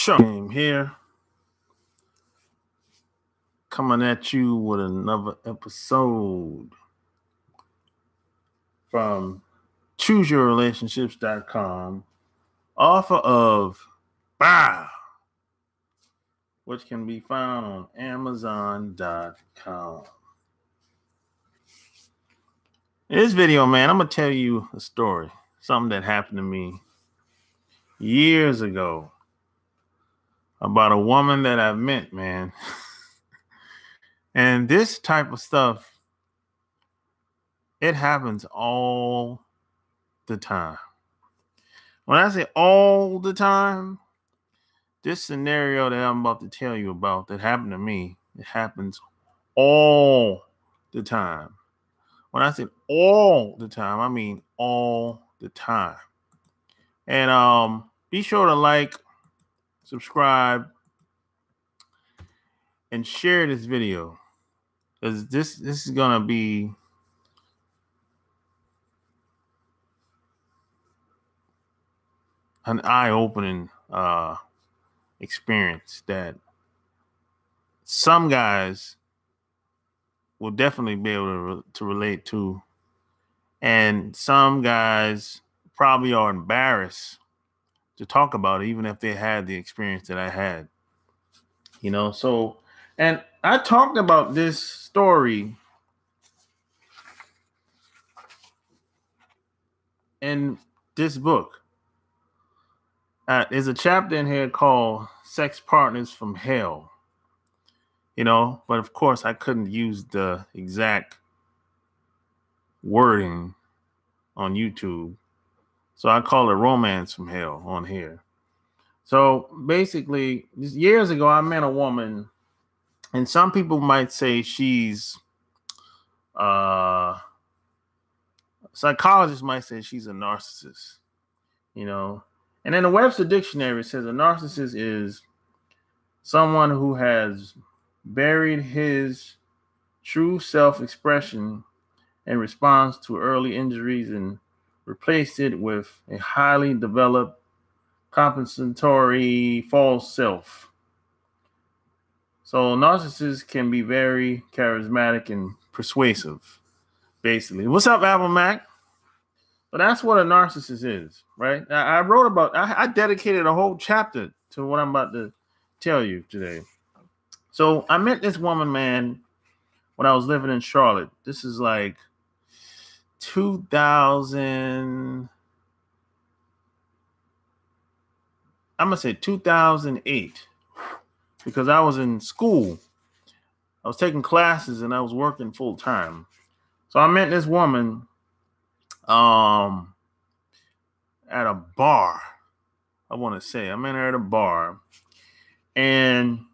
Shame here, coming at you with another episode from chooseyourrelationships.com, author of Bow, which can be found on amazon.com. In this video, man, I'm going to tell you a story, something that happened to me years ago about a woman that I met, man. And this type of stuff, it happens all the time. When I say all the time, this scenario that I'm about to tell you about that happened to me, it happens all the time. When I say all the time, I mean all the time. And be sure to like, subscribe, and share this video, because this is gonna be an eye-opening experience that some guys will definitely be able to relate to, and some guys probably are embarrassed to talk about it, even if they had the experience that I had. So, and I talked about this story in this book. There's a chapter in here called Sex Partners from Hell. But of course I couldn't use the exact wording on YouTube. So I call it Romance from Hell on here. So basically, years ago, I met a woman, and some people might say she's, psychologists might say she's a narcissist, And in the Webster Dictionary, it says a narcissist is someone who has buried his true self-expression in response to early injuries and replaced it with a highly developed compensatory false self. So narcissists can be very charismatic and persuasive, basically. What's up, Apple Mac? But that's what a narcissist is, right? I dedicated a whole chapter to what I'm about to tell you today. So I met this woman, man, when I was living in Charlotte. This is like 2000. I'm going to say 2008, because I was in school. I was taking classes and I was working full time. So I met this woman at a bar. I want to say I met her at a bar, and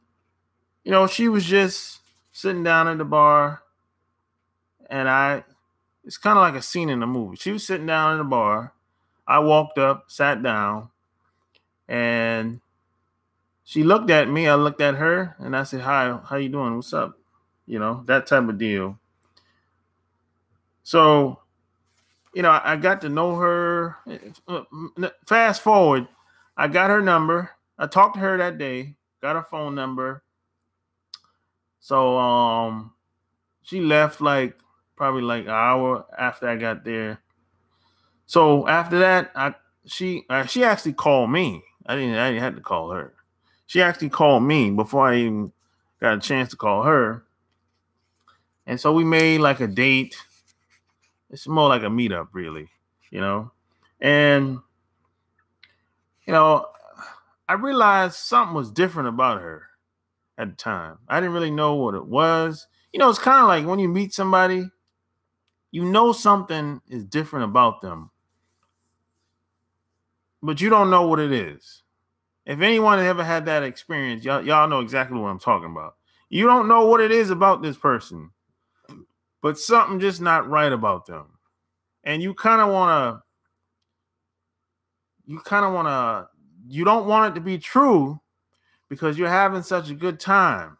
she was just sitting down at the bar, and it's kind of like a scene in a movie. She was sitting down at the bar. I walked up, sat down, and she looked at me. I looked at her, and I said, "Hi, how you doing? What's up?" That type of deal. So, I got to know her. Fast forward, I got her number. I talked to her that day, got her phone number. So, she left probably an hour after I got there. So after that, she actually called me. I didn't have to call her. She actually called me before I even got a chance to call her. And so we made like a date. It's more like a meetup, really, And, I realized something was different about her at the time. I didn't really know what it was. It's kind of like when you meet somebody, something is different about them, but you don't know what it is. If anyone has ever had that experience, y'all know exactly what I'm talking about. You don't know what it is about this person, but something just not right about them. And you don't want it to be true because you're having such a good time.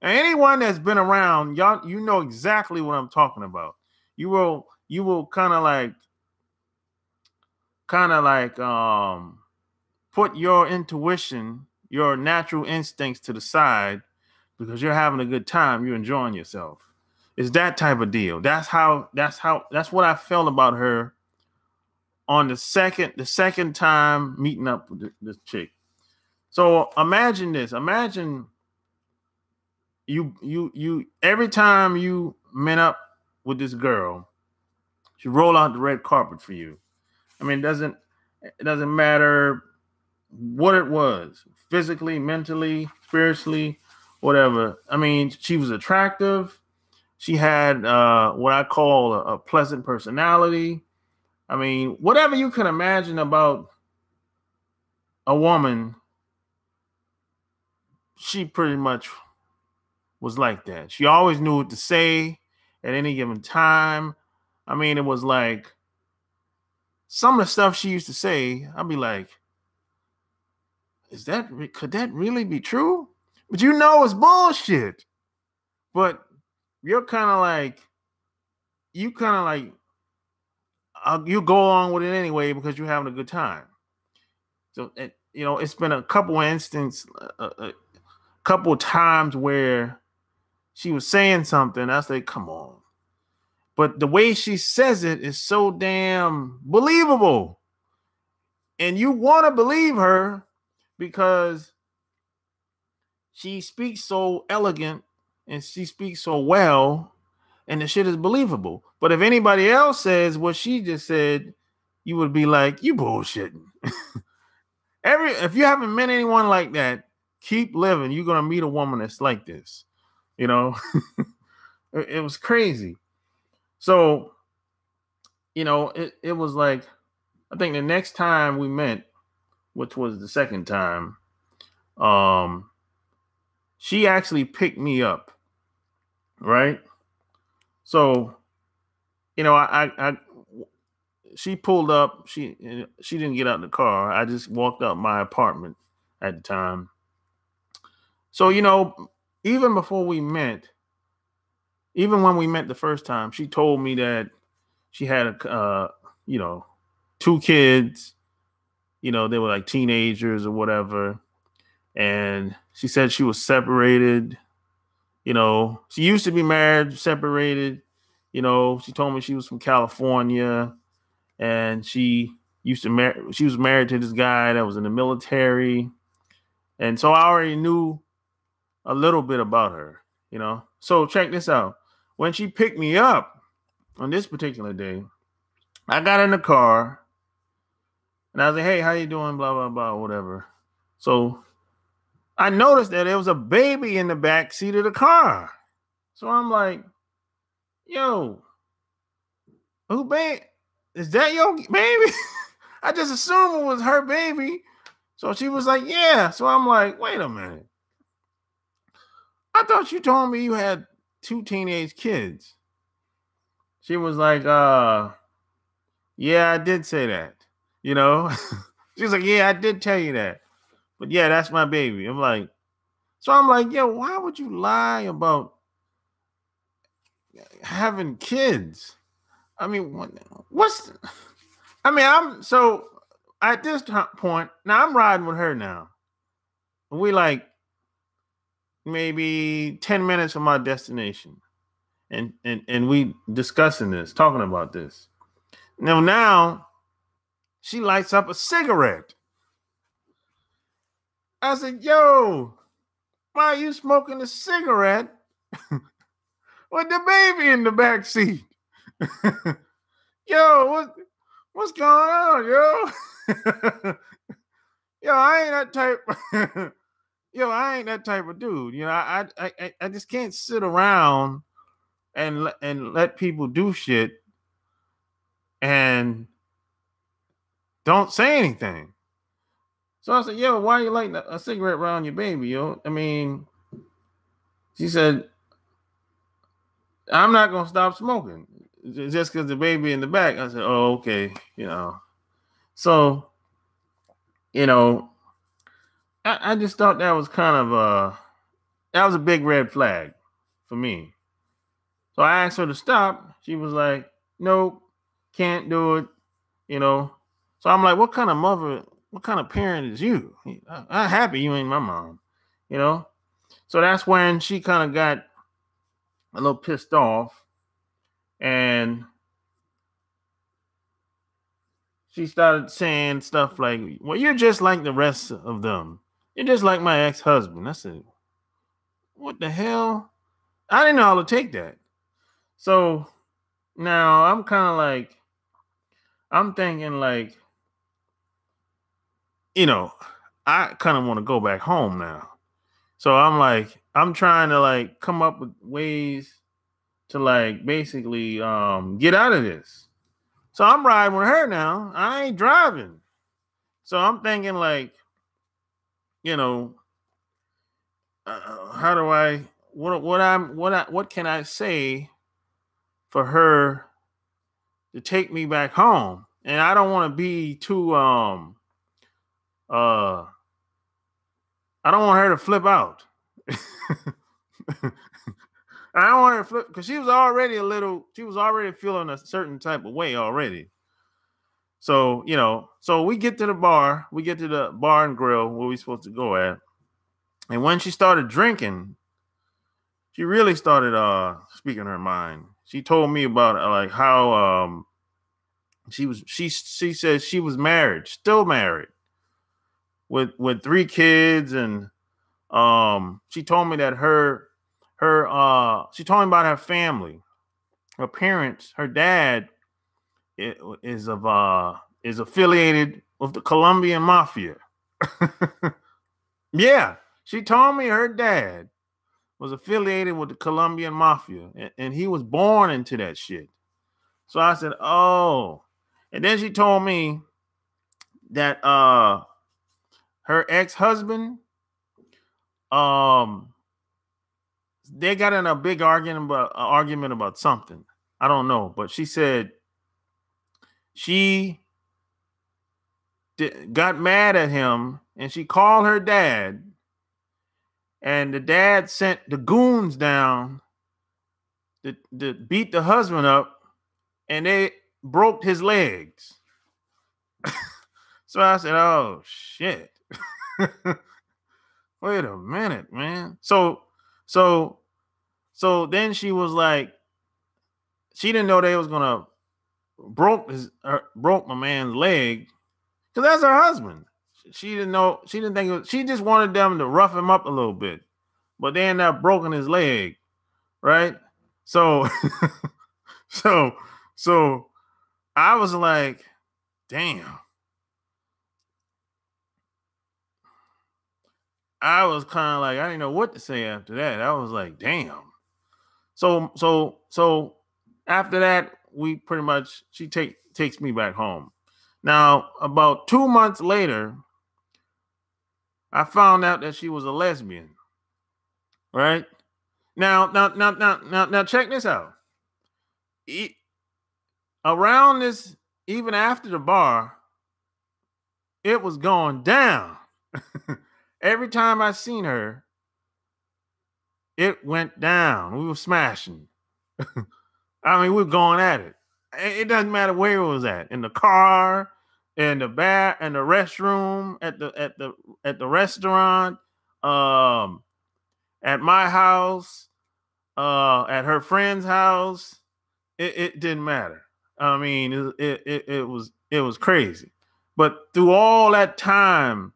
And anyone that's been around, y'all, know exactly what I'm talking about. You will kind of like put your intuition your natural instincts to the side because you're having a good time. You're enjoying yourself. It's that type of deal. That's what I felt about her on the second time meeting up with this chick. So imagine this. Imagine you every time you met up with this girl, she roll out the red carpet for you. I mean, it doesn't matter what it was, physically, mentally, spiritually, whatever. I mean, she was attractive. She had what I call a pleasant personality. I mean, whatever you can imagine about a woman, she pretty much was like that. She always knew what to say at any given time. I mean, it was like some of the stuff she used to say, I'd be like, could that really be true? But you know it's bullshit. But you're kind of like, you go along with it anyway because you're having a good time. So, it's been a couple a couple of times where she was saying something. I say, come on. But the way she says it is so damn believable. And you want to believe her because she speaks so elegant and she speaks so well, and the shit is believable. But if anybody else says what she just said, you would be like, you bullshitting. If you haven't met anyone like that, keep living. You're gonna meet a woman that's like this. It was crazy. So, it was like, I think the next time we met, which was the second time, she actually picked me up, right? So, she pulled up. She didn't get out of the car. I just walked up my apartment at the time. So, even before we met, even when we met the first time, she told me that she had two kids. They were like teenagers or whatever. And she said she was separated. She used to be married, separated. She told me she was from California, and she was married to this guy that was in the military. And so I already knew a little bit about her, So check this out. When she picked me up on this particular day, I got in the car and I was like, hey, how you doing? Blah, blah, blah, whatever. So I noticed that there was a baby in the back seat of the car. So I'm like, yo, who baby? Is that your baby? I just assumed it was her baby. So she was like, yeah. So I'm like, wait a minute. I thought you told me you had 2 teenage kids. She was like, yeah, I did say that. She was like, yeah, I did tell you that. But yeah, that's my baby. I'm like, yo, why would you lie about having kids? I mean, I'm so at this point, now I'm riding with her now. We like maybe 10 minutes from our destination. And we discussing this, talking about this. Now she lights up a cigarette. I said, yo, why are you smoking a cigarette with the baby in the back seat? Yo, what's going on, yo? Yo, I ain't that type of dude. I just can't sit around and let people do shit and don't say anything. So I said, yo, why are you lighting a cigarette around your baby, yo? I mean, she said, I'm not going to stop smoking just because the baby in the back. I said, oh, okay. So, I just thought that was kind of that was a big red flag for me. So I asked her to stop. She was like, nope, can't do it. So I'm like, what kind of mother what kind of parent is you? I'm happy you ain't my mom, you know? So that's when she kind of got a little pissed off, and she started saying stuff like, well, you're just like the rest of them. You're just like my ex-husband. I said, what the hell? I didn't know how to take that. So now I'm kind of like, I'm thinking like, you know, I kind of want to go back home now. So I'm like, I'm trying to like come up with ways to like basically get out of this. So I'm riding with her now. I ain't driving. So I'm thinking like, you know, how do I what can I say for her to take me back home? And I don't want to be too I don't want her to flip out. I don't want her to flip because she was already feeling a certain type of way already. So, you know, so we get to the bar and grill where we supposed to go at. And when she started drinking, she really started speaking her mind. She told me about like how she said she was married, still married, with 3 kids, and she told me that she told me about her family. Her parents, her dad is affiliated with the Colombian Mafia. Yeah, she told me her dad was affiliated with the Colombian Mafia, and he was born into that shit. So I said, oh. And then she told me that her ex-husband, they got in a big argument about something. I don't know, but she said she got mad at him, and she called her dad, and the dad sent the goons down to beat the husband up, and they broke his legs. So I said, oh shit. Wait a minute, man. So then she was like, she didn't know they was gonna broke my man's leg, because that's her husband. She didn't know. She didn't think it was, she just wanted them to rough him up a little bit, but they ended up broken his leg, right? So, so I was like, damn. I was kind of like, I didn't know what to say after that. I was like, damn. So after that, we pretty much she takes me back home. Now, about 2 months later, I found out that she was a lesbian. Right? Now, check this out. Around this, even after the bar, it was going down. Every time I seen her, it went down. We were smashing. I mean, we were going at it. It doesn't matter where it was at. In the car, in the bar, in the restroom, at the restaurant, at my house, at her friend's house. It didn't matter. I mean, it was crazy. But through all that time,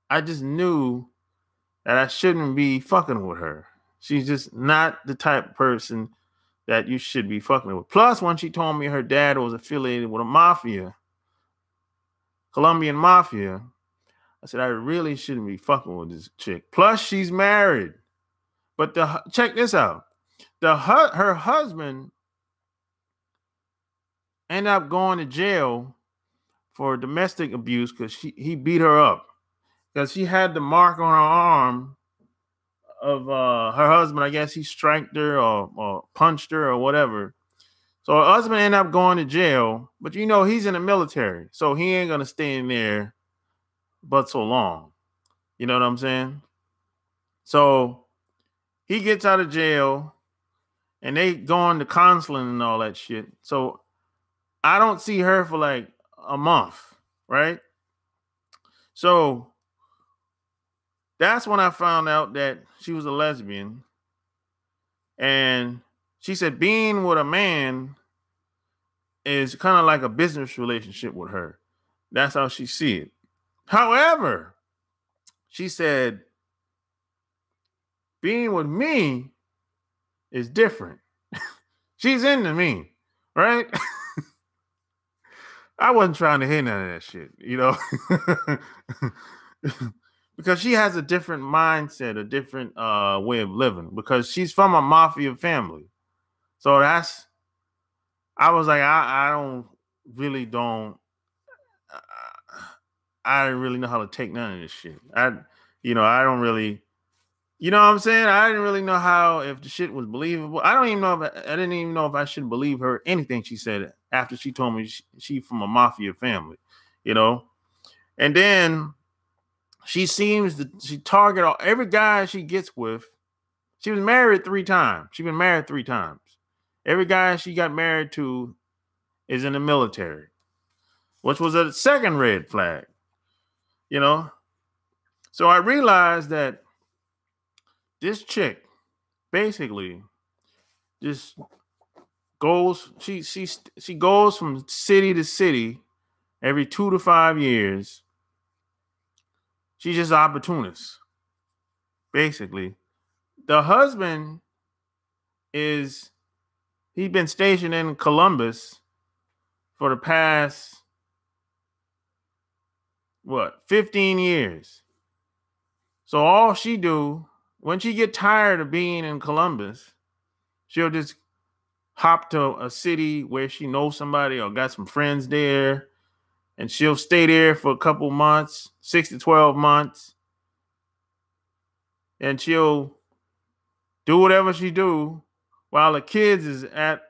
I just knew that I shouldn't be fucking with her. She's just not the type of person that you should be fucking with. Plus, when she told me her dad was affiliated with a mafia, Colombian mafia, I said, I really shouldn't be fucking with this chick. Plus, she's married. But check this out. Her husband ended up going to jail for domestic abuse because he beat her up. Because she had the mark on her arm of her husband. I guess he striked her or punched her or whatever. So her husband ended up going to jail. But you know, he's in the military, so he ain't going to stay in there but so long. You know what I'm saying? So he gets out of jail, and they go on to counseling and all that shit. So I don't see her for like a month, right? So that's when I found out that she was a lesbian. And she said being with a man is kind of like a business relationship with her. That's how she see it. However, she said being with me is different. She's into me, right? I wasn't trying to hear none of that shit, because she has a different mindset, a different way of living, because she's from a mafia family. So I was like, I don't really know how to take none of this shit. I don't really, you know what I'm saying? I didn't really know how, if the shit was believable. I didn't even know if I should believe her anything she said after she told me she from a mafia family, you know? And then she target every guy she gets with. She was married 3 times. She's been married 3 times. Every guy she got married to is in the military, which was a second red flag, you know? So I realized that this chick basically just she goes from city to city every 2 to 5 years. She's just an opportunist, basically. The husband he's been stationed in Columbus for the past 15 years. So all she do, when she get tired of being in Columbus, she'll just hop to a city where she knows somebody or got some friends there, and she'll stay there for a couple months, 6 to 12 months, and she'll do whatever she do while the kids is at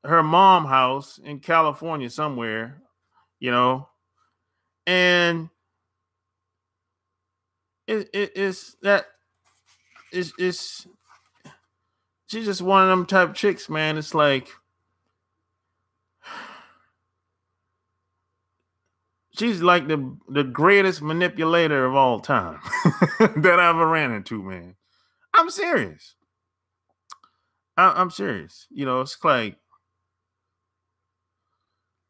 her mom house in California somewhere, and it's she's just one of them type of chicks, man. It's like she's like the greatest manipulator of all time that I ever ran into, man. I'm serious. I'm serious. It's like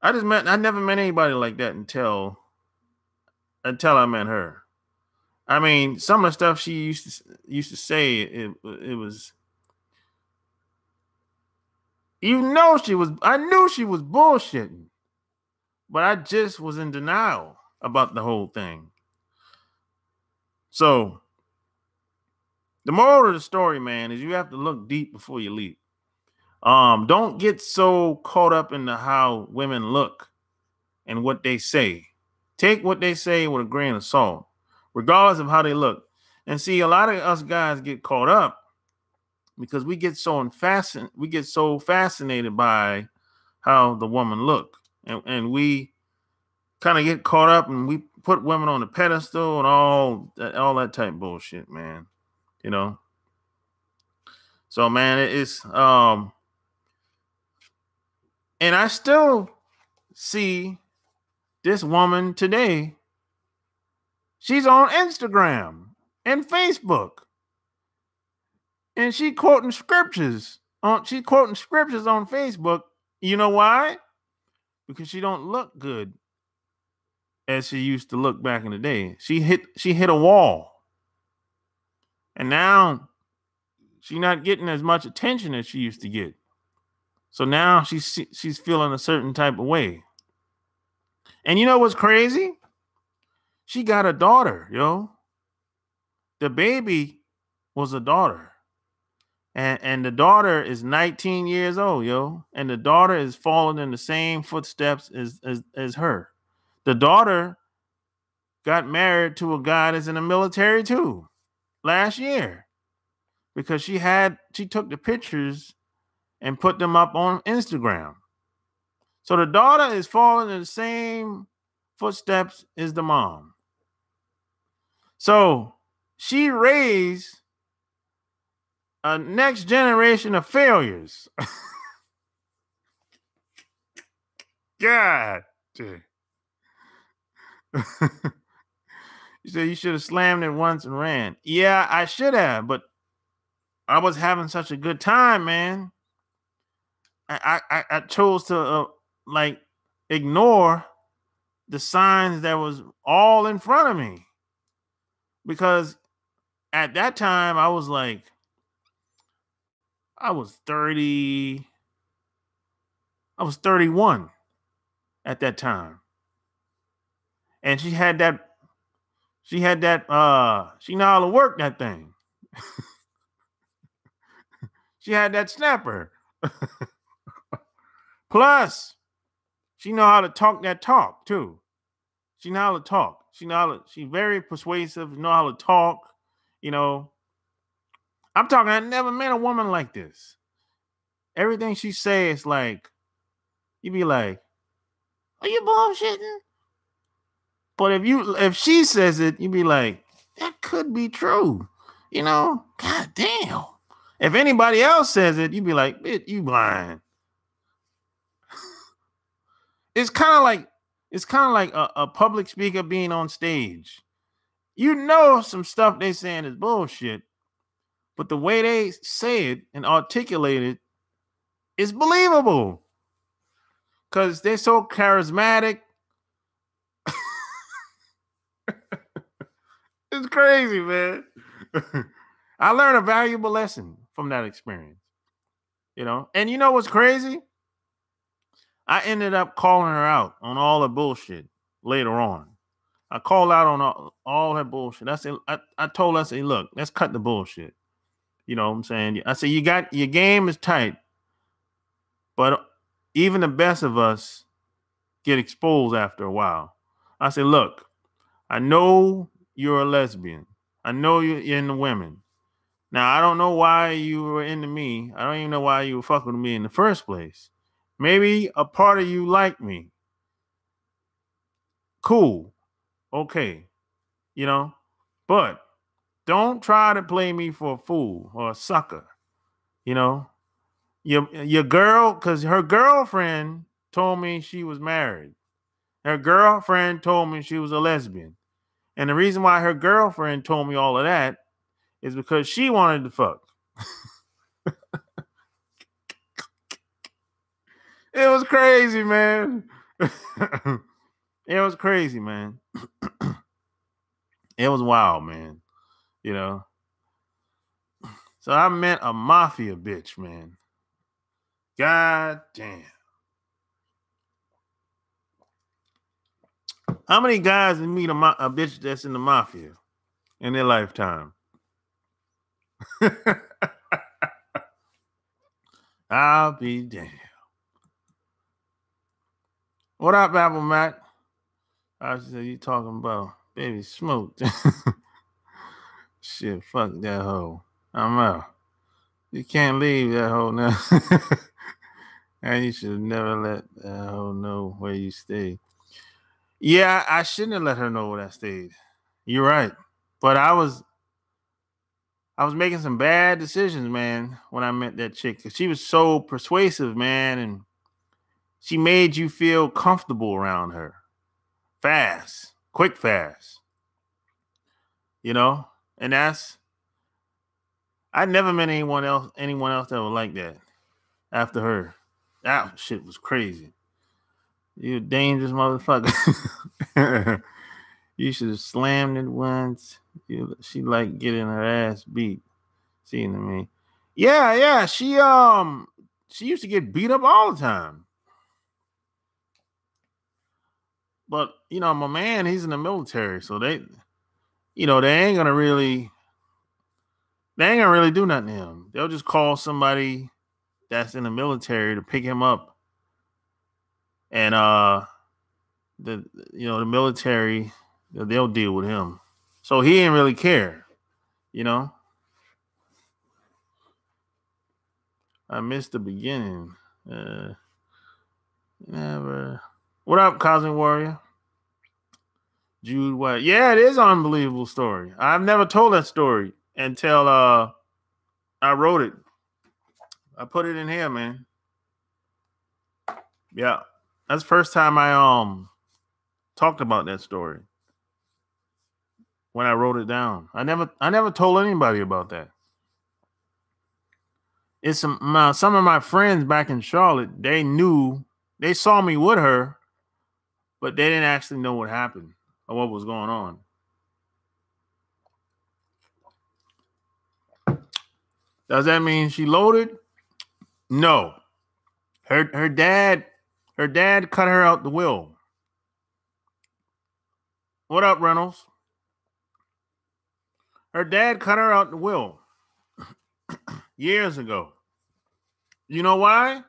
I never met anybody like that until I met her. I mean, some of the stuff she used to say, it was, I knew she was bullshitting, but I just was in denial about the whole thing. So the moral of the story, man, is you have to look deep before you leap. Don't get so caught up into how women look and what they say. Take what they say with a grain of salt, regardless of how they look. And see, a lot of us guys get caught up because we get so fascinated by how the woman look, and we kind of get caught up and we put women on a pedestal and all that type of bullshit, man. So, man, it's and I still see this woman today. She's on Instagram and Facebook, and she's quoting scriptures on Facebook. You know why? Because she don't look good as she used to look back in the day. She hit a wall, and now she's not getting as much attention as she used to get. So now she's feeling a certain type of way. And you know what's crazy? She got a daughter, yo. The baby was a daughter. And the daughter is 19 years old, yo. And the daughter is following in the same footsteps as her. The daughter got married to a guy that's in the military too last year, because she took the pictures and put them up on Instagram. So the daughter is following in the same footsteps as the mom. So she raised a next generation of failures. God. You said you should have slammed it once and ran. Yeah, I should have, but I was having such a good time, man. I chose to like ignore the signs that was all in front of me, because at that time I was like, I was 30, I was 31 at that time. And she had that, she know how to work that thing. She had that snapper. Plus, she know how to talk that talk too. She know how to talk. She's very persuasive, know how to talk, you know. I'm talking, I never met a woman like this. Everything she says, like, you be like, are you bullshitting? But if she says it, you be like, that could be true. You know, god damn. If anybody else says it, you be like, bitch, you lying. It's kind of like a public speaker being on stage. You know, some stuff they saying is bullshit, but the way they say it and articulate it is believable because they're so charismatic. It's crazy, man. I learned a valuable lesson from that experience, you know. And you know what's crazy? I ended up calling her out on all the bullshit later on. I called out on all her bullshit. I told her, I said, look, let's cut the bullshit. You know what I'm saying? I said, you got your game is tight, but even the best of us get exposed after a while. I said, look, I know you're a lesbian. I know you're into women. Now, I don't know why you were into me. I don't even know why you were fucking with me in the first place. Maybe a part of you liked me. Cool. Okay. You know, but don't try to play me for a fool or a sucker. You know, your girl, because her girlfriend told me she was married. Her girlfriend told me she was a lesbian. And the reason why her girlfriend told me all of that is because she wanted to fuck. It was crazy, man. It was crazy, man. It was wild, man. You know. So I met a mafia bitch, man. God damn. How many guys meet a bitch that's in the mafia in their lifetime? I'll be damned. What up, Apple Mac? I said, you talking about baby smoke. Shit, fuck that hoe. I'm out. You can't leave that hoe now. And you should have never let that hoe know where you stay. Yeah, I shouldn't have let her know where I stayed. You're right. But I was making some bad decisions, man, when I met that chick. She was so persuasive, man, and she made you feel comfortable around her. Fast. Quick fast. You know? And I never met anyone else that was like that after her. That shit was crazy. You a dangerous motherfucker. You should have slammed it once. She like getting her ass beat. Seeing to me. Yeah. She used to get beat up all the time. But you know, my man, he's in the military, so they ain't gonna really do nothing to him. They'll just call somebody that's in the military to pick him up. And the military, they'll deal with him. So he didn't really care, you know. I missed the beginning. Never. What up, Cosmic Warrior? Jude White. Yeah, it is an unbelievable story. I've never told that story until I wrote it. I put it in here, man. Yeah. That's the first time I talked about that story. when I wrote it down. I never told anybody about that. It's some of my friends back in Charlotte. They saw me with her, but they didn't actually know what happened or what was going on. Does that mean she loaded? No. Her dad cut her out the will. What up, Reynolds? Her dad cut her out the will years ago. You know why?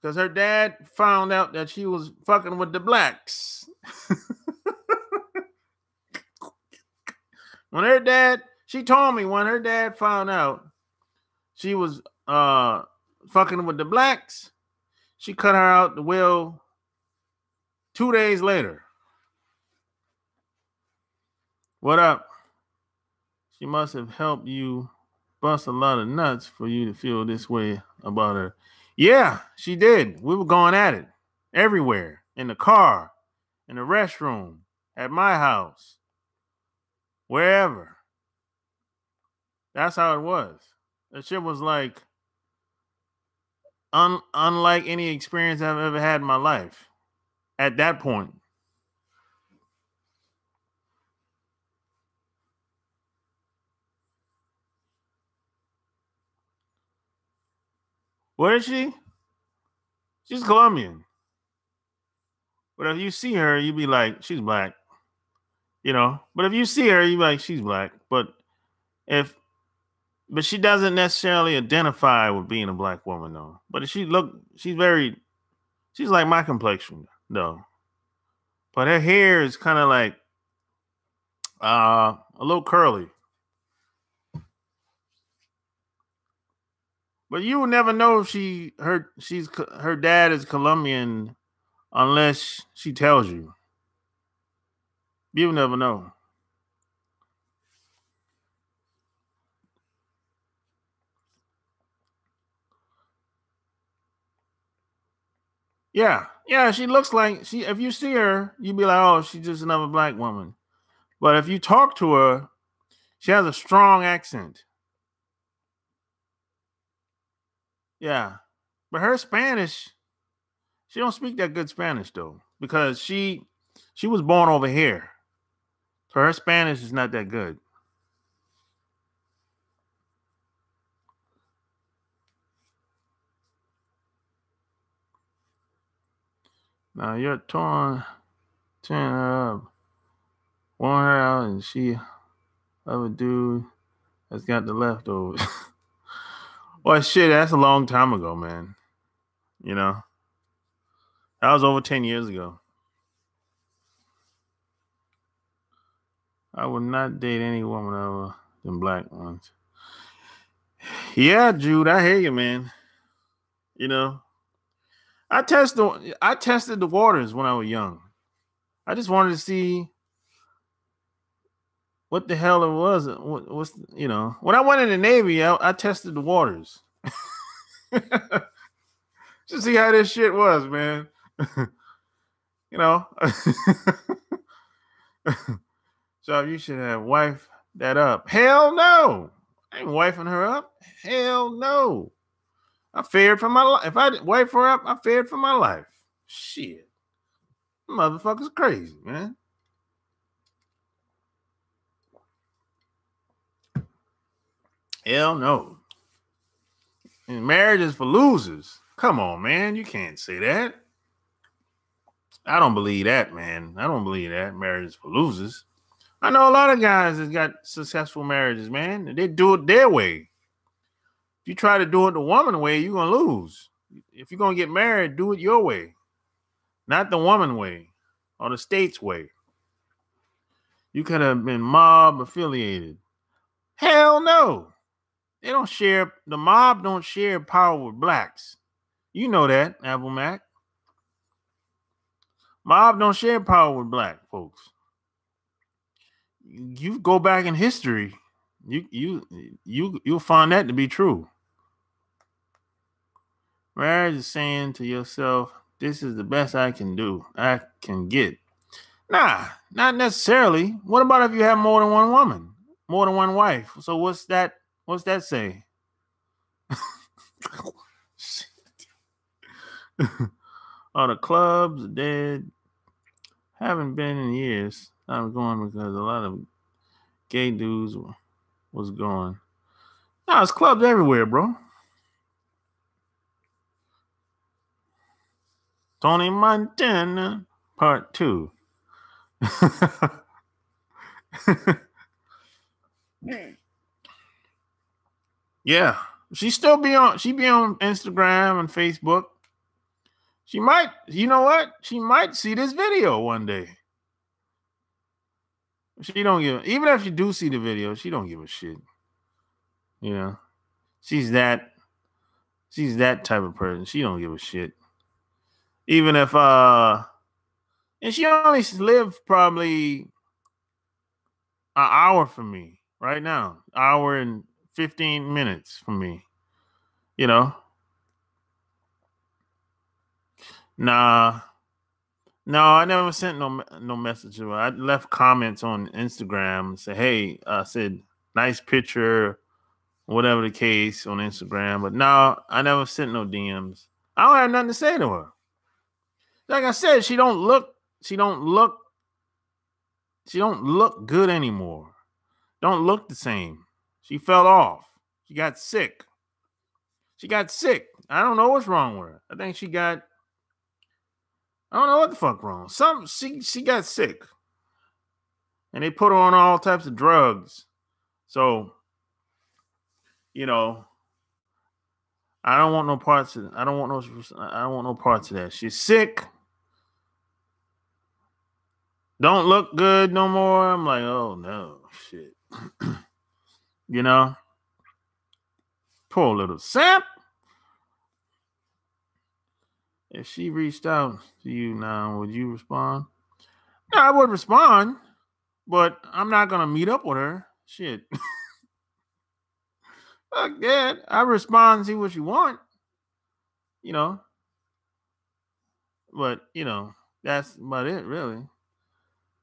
Because her dad found out that she was fucking with the blacks. She told me when her dad found out she was fucking with the blacks, she cut her out the will 2 days later. What up? She must have helped you bust a lot of nuts for you to feel this way about her. Yeah, she did. We were going at it everywhere, in the car, in the restroom, at my house, wherever. That's how it was. That shit was like unlike any experience I've ever had in my life at that point. Where is she? She's Colombian. But if you see her, you'd be like, she's black. You know? But if you see her, you'd be like, she's black. But she doesn't necessarily identify with being a black woman, though. But she's like my complexion, though. But her hair is kind of like a little curly. But you will never know if her dad is Colombian unless she tells you. You'll never know. Yeah, she looks like if you see her, you'd be like, oh, she's just another black woman. But if you talk to her, she has a strong accent. Yeah. But her Spanish, she don't speak that good Spanish though, because she was born over here. So her Spanish is not that good. Now you're tearing her up, worn her out, and she other dude has got the leftovers. Well, shit, that's a long time ago, man. You know, that was over 10 years ago. I would not date any woman other than black ones. Yeah, Jude, I hear you, man. You know, I tested the waters when I was young. I just wanted to see what the hell it was. What's when I went in the Navy, I tested the waters. Just see how this shit was, man. So you should have wifed that up. Hell no. I ain't wifing her up. Hell no. I feared for my life. If I wife her up, I feared for my life. Shit. Motherfucker's crazy, man. Hell no. And marriage is for losers. Come on, man. You can't say that. I don't believe that, man. I don't believe that. Marriage is for losers. I know a lot of guys that got successful marriages, man. They do it their way. If you try to do it the woman way, you're going to lose. If you're going to get married, do it your way. Not the woman way or the state's way. You could have been mob affiliated. Hell no. The mob don't share power with blacks. You know that, Apple Mac. Mob don't share power with black folks. You go back in history, you'll find that to be true. Marriage is saying to yourself, this is the best I can do. I can get. Nah, not necessarily. What about if you have more than one woman, more than one wife? So what's that? What's that say? Oh, the clubs are dead. Haven't been in years. I'm going because a lot of gay dudes was going. Nah, it's clubs everywhere, bro. Tony Montana, Part 2. Yeah, she be on Instagram and Facebook. She might, you know what? She might see this video one day. She don't give, even if she do see the video, she don't give a shit. You know, she's that type of person. She don't give a shit. Even if and she only lives probably an hour from me right now, hour and 15 minutes from me. You know, nah, no, I never sent no message to her. I left comments on Instagram and say, hey, I said nice picture, whatever the case on Instagram. But no, I never sent no DMs. I don't have nothing to say to her. Like I said, she don't look good anymore. Don't look the same. She fell off. She got sick. I don't know what's wrong with her. I think I don't know what the fuck wrong. She got sick. And they put her on all types of drugs. So, you know, I don't want no parts of that. She's sick. Don't look good no more. I'm like, oh no, shit. You know? Poor little sap. If she reached out to you now, would you respond? No, I would respond, but I'm not gonna meet up with her. Shit. Fuck that. I respond and see what you want. You know. But, you know, that's about it, really.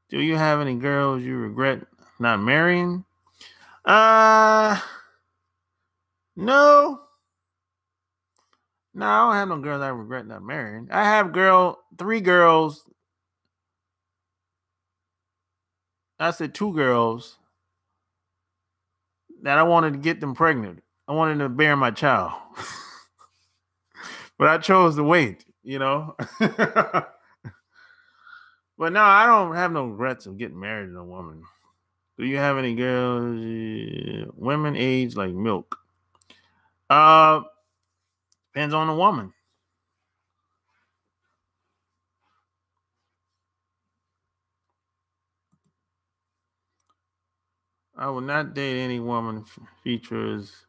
Do you have any girls you regret not marrying? No. No, I don't have no girls I regret not marrying. I have 3 girls. I said 2 girls that I wanted to get them pregnant. I wanted to bear my child. But I chose to wait, you know. But no, I don't have no regrets of getting married to a woman. Do you have any girls? Women age like milk. Depends on the woman. I would not date any woman features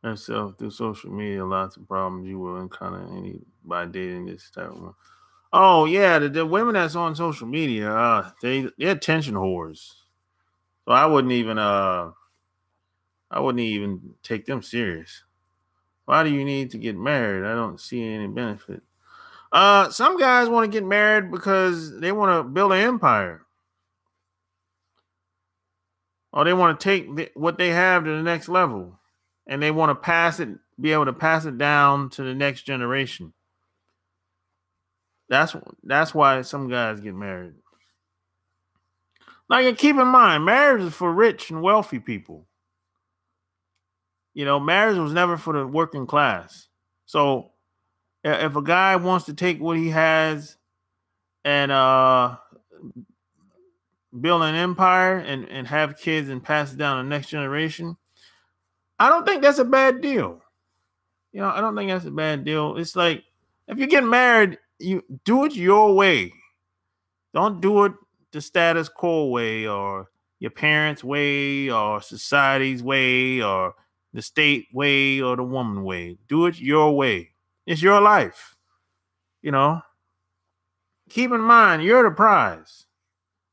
herself through social media. Lots of problems you will encounter by dating this type of one. Oh yeah, the women that's on social media, they're attention whores. So I wouldn't even take them serious. Why do you need to get married? I don't see any benefit. Some guys want to get married because they want to build an empire. Or they want to take what they have to the next level. And they want to be able to pass it down to the next generation. That's why some guys get married. Like, keep in mind, marriage is for rich and wealthy people. You know, marriage was never for the working class. So if a guy wants to take what he has and build an empire and have kids and pass it down to the next generation, I don't think that's a bad deal. You know, I don't think that's a bad deal. It's like, if you get married, you do it your way. Don't do it the status quo way, or your parents' way, or society's way, or the state way, or the woman way. Do it your way. It's your life. You know, keep in mind, you're the prize,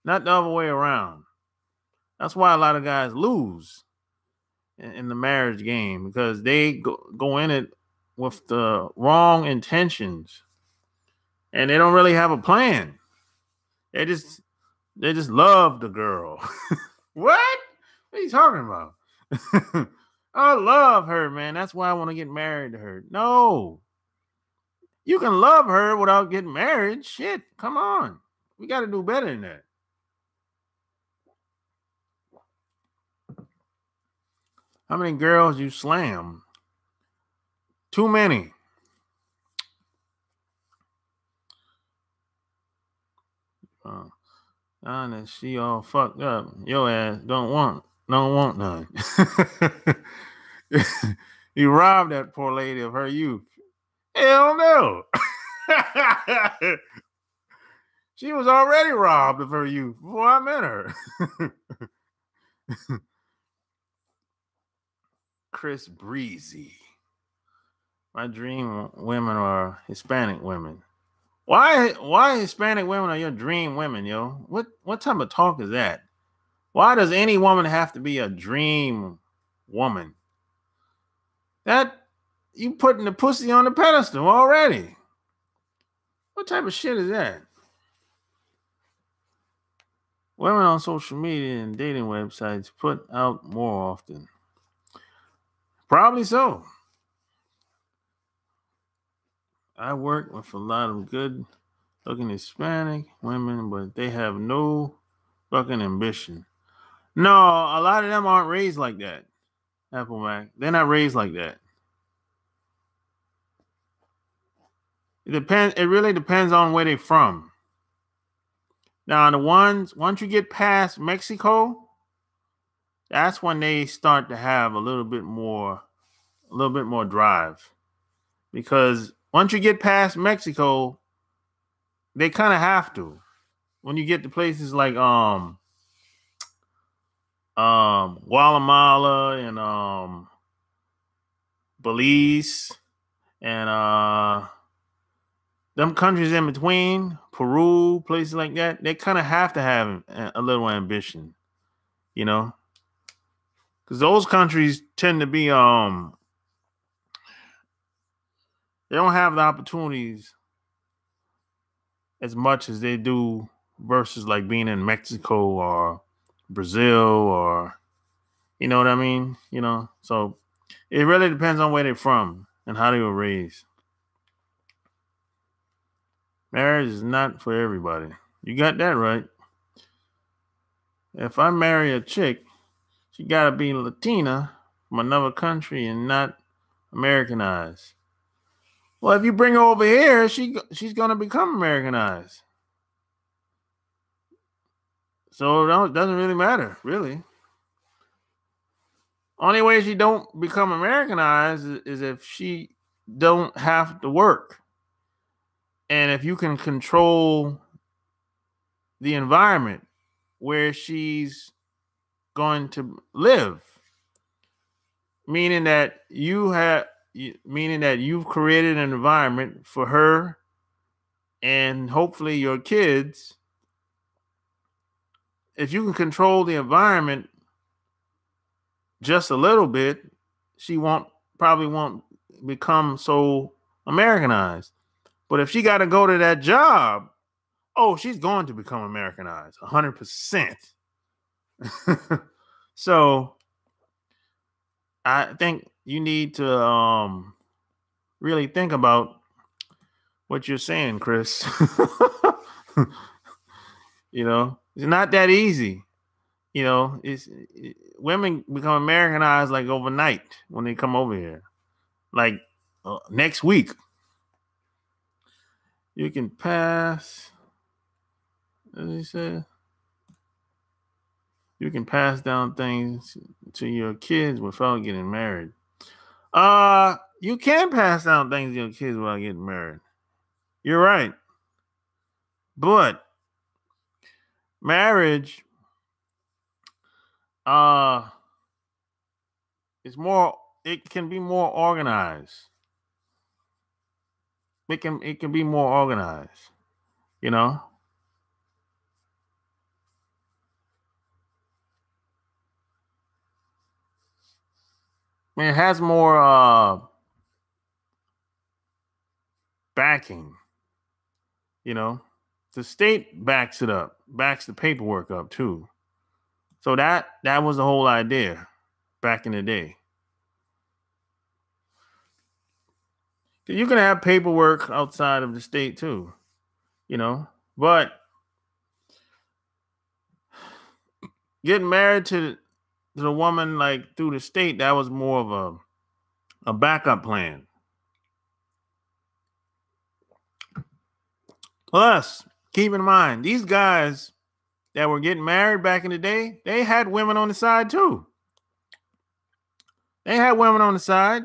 not the other way around. That's why a lot of guys lose in the marriage game, because they go in it with the wrong intentions and they don't really have a plan. They just They just love the girl. What? What are you talking about? I love her, man. That's why I want to get married to her. No. You can love her without getting married. Shit, come on. We got to do better than that. How many girls you slam? Too many. And she all fucked up. Your ass don't want none. You robbed that poor lady of her youth. Hell no. She was already robbed of her youth before I met her. Chris Breezy. My dream women are Hispanic women. Why Hispanic women are your dream women, yo? What type of talk is that? Why does any woman have to be a dream woman? That you putting the pussy on the pedestal already. What type of shit is that? Women on social media and dating websites put out more often. Probably so. I work with a lot of good looking Hispanic women, but they have no fucking ambition. No, a lot of them aren't raised like that. Apple Mac. They're not raised like that. It really depends on where they're from. Now, the ones, once you get past Mexico, that's when they start to have a little bit more drive. Because once you get past Mexico, they kind of have to. When you get to places like Guatemala and Belize and them countries in between, Peru, places like that, they kind of have to have a little ambition, you know, because those countries tend to be they don't have the opportunities as much as they do versus like being in Mexico or Brazil or, you know what I mean? You know, so it really depends on where they're from and how they were raised. Marriage is not for everybody. You got that right. If I marry a chick, she got to be Latina from another country and not Americanized. Well, if you bring her over here, she's going to become Americanized. So it doesn't really matter, really. Only way she don't become Americanized is if she don't have to work. And if you can control the environment where she's going to live, meaning that you've created an environment for her and hopefully your kids. If you can control the environment just a little bit, she probably won't become so Americanized. But if she got to go to that job, she's going to become Americanized 100%. So I think you need to really think about what you're saying, Chris. You know, it's not that easy. You know, women become Americanized like overnight when they come over here. Like next week. You can pass, as he said, you can pass down things to your kids without getting married. You can pass down things to your kids without getting married. You're right. But marriage it can be more organized. It can be more organized, you know. I mean, it has more backing, you know. The state backs it up. backs the paperwork up too. So that was the whole idea back in the day. You can have paperwork outside of the state too, but getting married to the woman like through the state, that was more of a backup plan. Plus, keep in mind, these guys that were getting married back in the day, they had women on the side too. They had women on the side.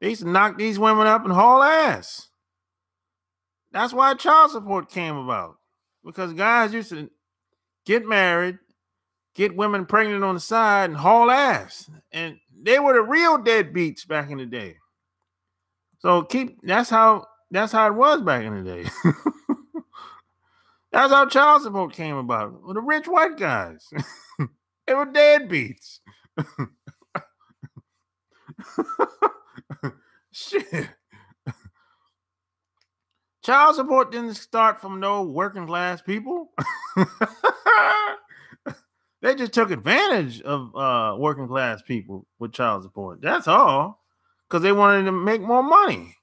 They used to knock these women up and haul ass. That's why child support came about. Because guys used to get married, get women pregnant on the side, and haul ass. And they were the real deadbeats back in the day. So that's how it was back in the day. That's how child support came about. With the rich white guys. They were deadbeats. Shit. Child support didn't start from no working class people. They just took advantage of working class people with child support. That's all. Because they wanted to make more money.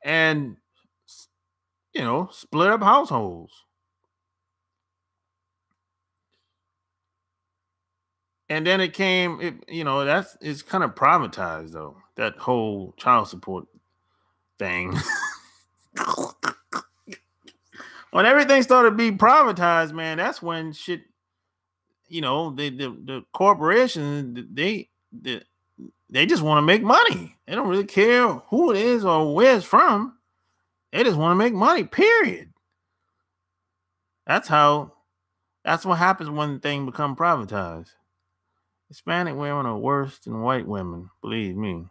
And, split up households. And then it's kind of privatized though, that whole child support thing. When everything started being privatized, man, that's when shit, the corporations, they just want to make money. They don't really care who it is or where it's from. They just want to make money, period. That's what happens when the thing become privatized. Hispanic women are worse than white women, believe me.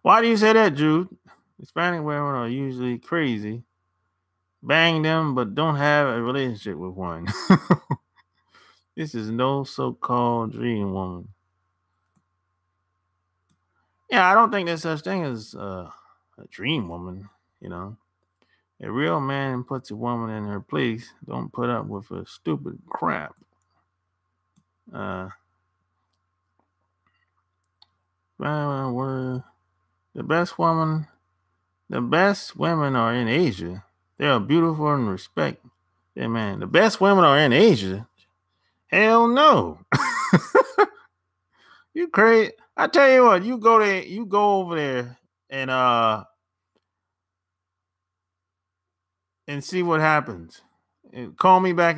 Why do you say that, Jude? Hispanic women are usually crazy. Bang them, but don't have a relationship with one. This is no so-called dream woman. Yeah, I don't think there's such thing as a dream woman, A real man puts a woman in her place. Don't put up with her stupid crap. The best women are in Asia. They are beautiful and respect. Yeah, man. The best women are in Asia. Hell no. You crazy. I tell you what, you go over there and see what happens. Call me back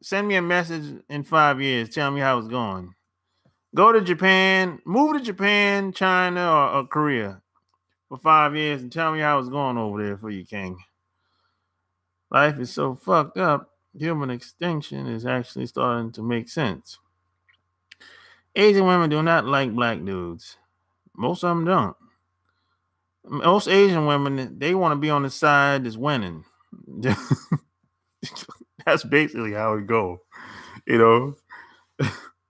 send me a message in 5 years. Tell me how it's going. Go to Japan, move to Japan, China, or Korea for 5 years and tell me how it's going over there for you, King. Life is so fucked up, human extinction is actually starting to make sense. Asian women do not like black dudes. Most of them don't. Most Asian women, they want to be on the side that's winning. That's basically how it goes,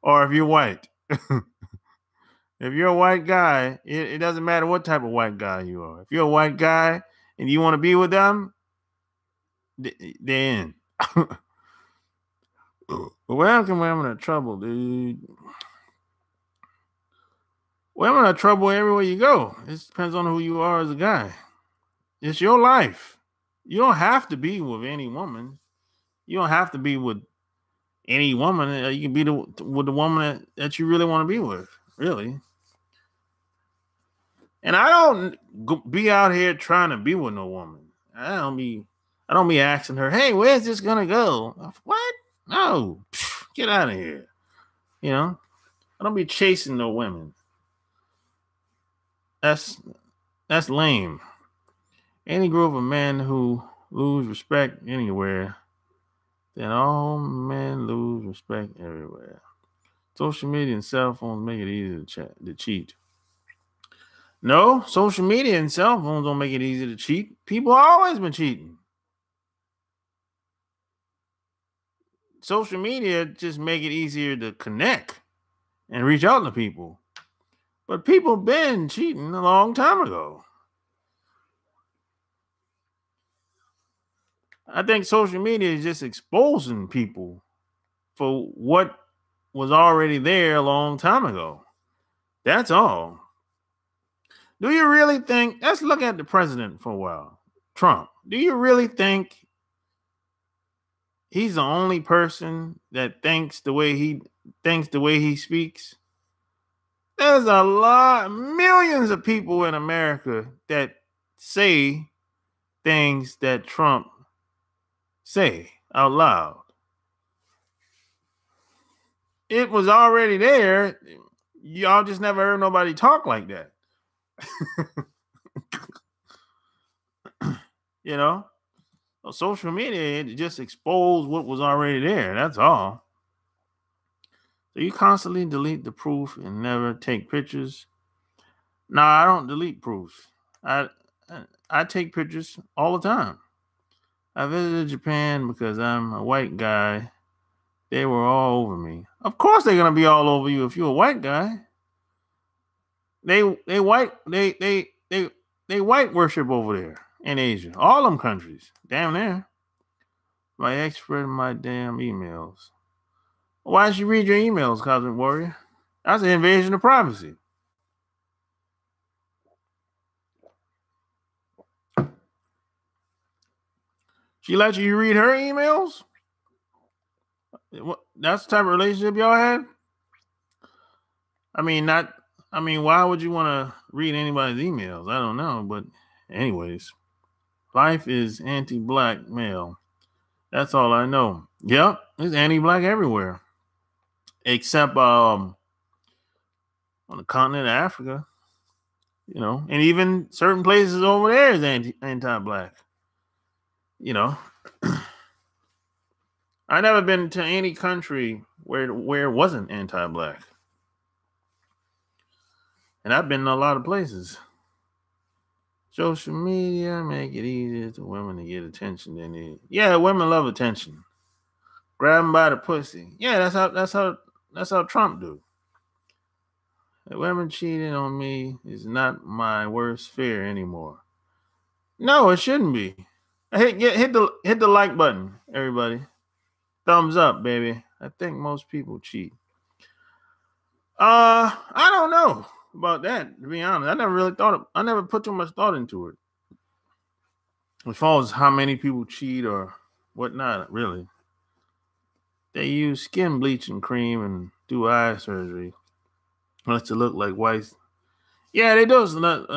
Or if you're white. If you're a white guy, it doesn't matter what type of white guy you are. If you're a white guy and you want to be with them, they're in. Welcome, women are trouble, dude. Women are trouble everywhere you go. It depends on who you are as a guy. It's your life. You don't have to be with any woman. You don't have to be with any woman. You can be with the woman that you really want to be with, really. And I don't be out here trying to be with no woman. I don't be asking her, hey, where's this gonna go? What? No, get out of here. I don't be chasing no women. That's lame. Any group of men who lose respect anywhere, then all men lose respect everywhere. Social media and cell phones make it easy to cheat. No, social media and cell phones don't make it easy to cheat. People have always been cheating. Social media just make it easier to connect and reach out to people. But people been cheating a long time ago. I think social media is just exposing people for what was already there a long time ago. That's all. Do you really think, let's look at the president for a while, Trump. Do you really think he's the only person that thinks the way he speaks? There's a lot, millions of people in America that say things that Trump say out loud. It was already there. Y'all just never heard nobody talk like that. You know? So social media, it just exposed what was already there. That's all. So you constantly delete the proof and never take pictures. No, I don't delete proofs. I take pictures all the time. I visited Japan because I'm a white guy. They were all over me. Of course they're gonna be all over you if you're a white guy. They white worship over there in Asia. All them countries. Damn near. My ex read my damn emails. Why did she read your emails, Cosmic Warrior? That's an invasion of privacy. She let you read her emails? That's the type of relationship y'all had? Why would you want to read anybody's emails? I don't know, but anyways. Life is anti-black male. That's all I know. Yep, it's anti-black everywhere. Except on the continent of Africa. You know, and even certain places over there is anti-black. You know. I've never been to any country where it wasn't anti-black. And I've been in a lot of places. Social media make it easier for women to get attention than it. Yeah, women love attention. Grab them by the pussy. Yeah, that's how Trump do. The women cheating on me is not my worst fear anymore. No, it shouldn't be. Hit the like button, everybody. Thumbs up, baby. I think most people cheat. I don't know about that, to be honest. I never put too much thought into it. As far as how many people cheat or whatnot, really. They use skin bleaching cream and do eye surgery. Wants to look like white. Yeah, they do.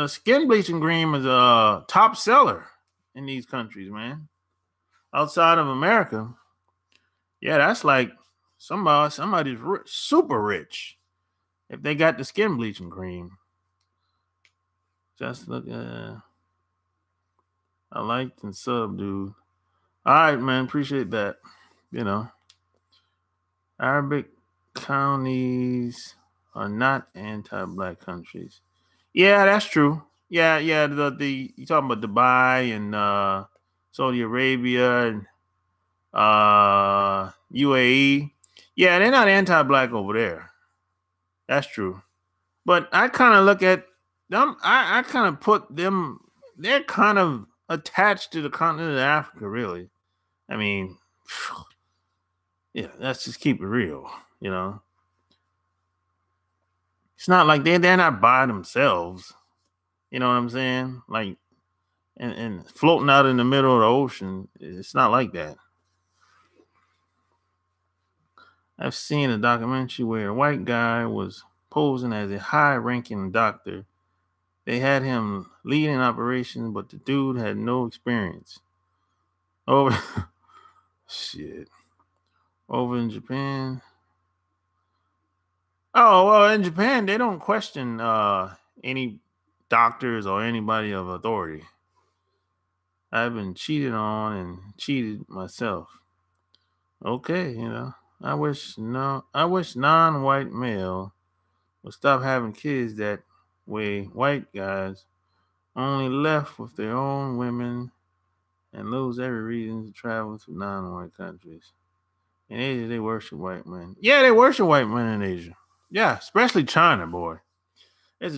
Skin bleaching cream is a top seller in these countries, man. Outside of America. Yeah, that's like somebody's super rich if they got the skin bleaching cream. Just look, I liked and sub, dude. All right, man, appreciate that. You know, Arabic counties are not anti-black countries. Yeah, that's true. Yeah. The you talking about Dubai and Saudi Arabia and UAE. Yeah, they're not anti-black over there. That's true. But I kind of look at them, I kind of put them, they're kind of attached to the continent of Africa, really. I mean, yeah, let's just keep it real, you know. It's not like they're not by themselves. You know what I'm saying? Like, and floating out in the middle of the ocean. It's not like that. I've seen a documentary where a white guy was posing as a high-ranking doctor. They had him leading operations, but the dude had no experience. Over in Japan. Oh, well, in Japan, they don't question any doctors or anybody of authority. I've been cheated on and cheated myself. Okay, you know. I wish non-white male would stop having kids that way. White guys only left with their own women and lose every reason to travel to non-white countries. In Asia, they worship white men. Yeah, they worship white men in Asia. Yeah, especially China, boy.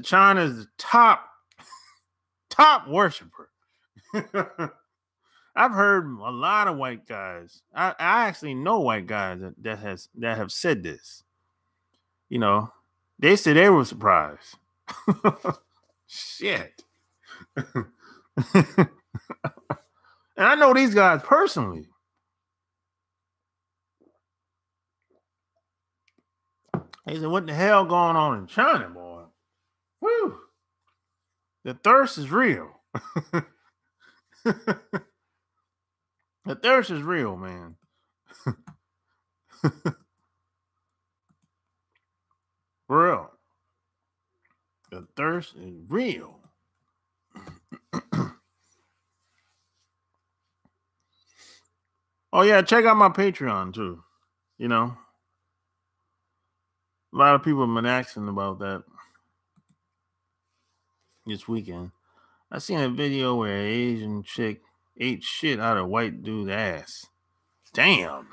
China is the top worshiper. I've heard a lot of white guys. I actually know white guys that have said this. You know, they said they were surprised. Shit. And I know these guys personally. They said, "What the hell going on in China, boy? Whew. The thirst is real." The thirst is real, man. For real. The thirst is real. Oh, yeah, check out my Patreon, too. You know, a lot of people have been asking about that this weekend. I seen a video where an Asian chick ate shit out of a white dude's ass. Damn.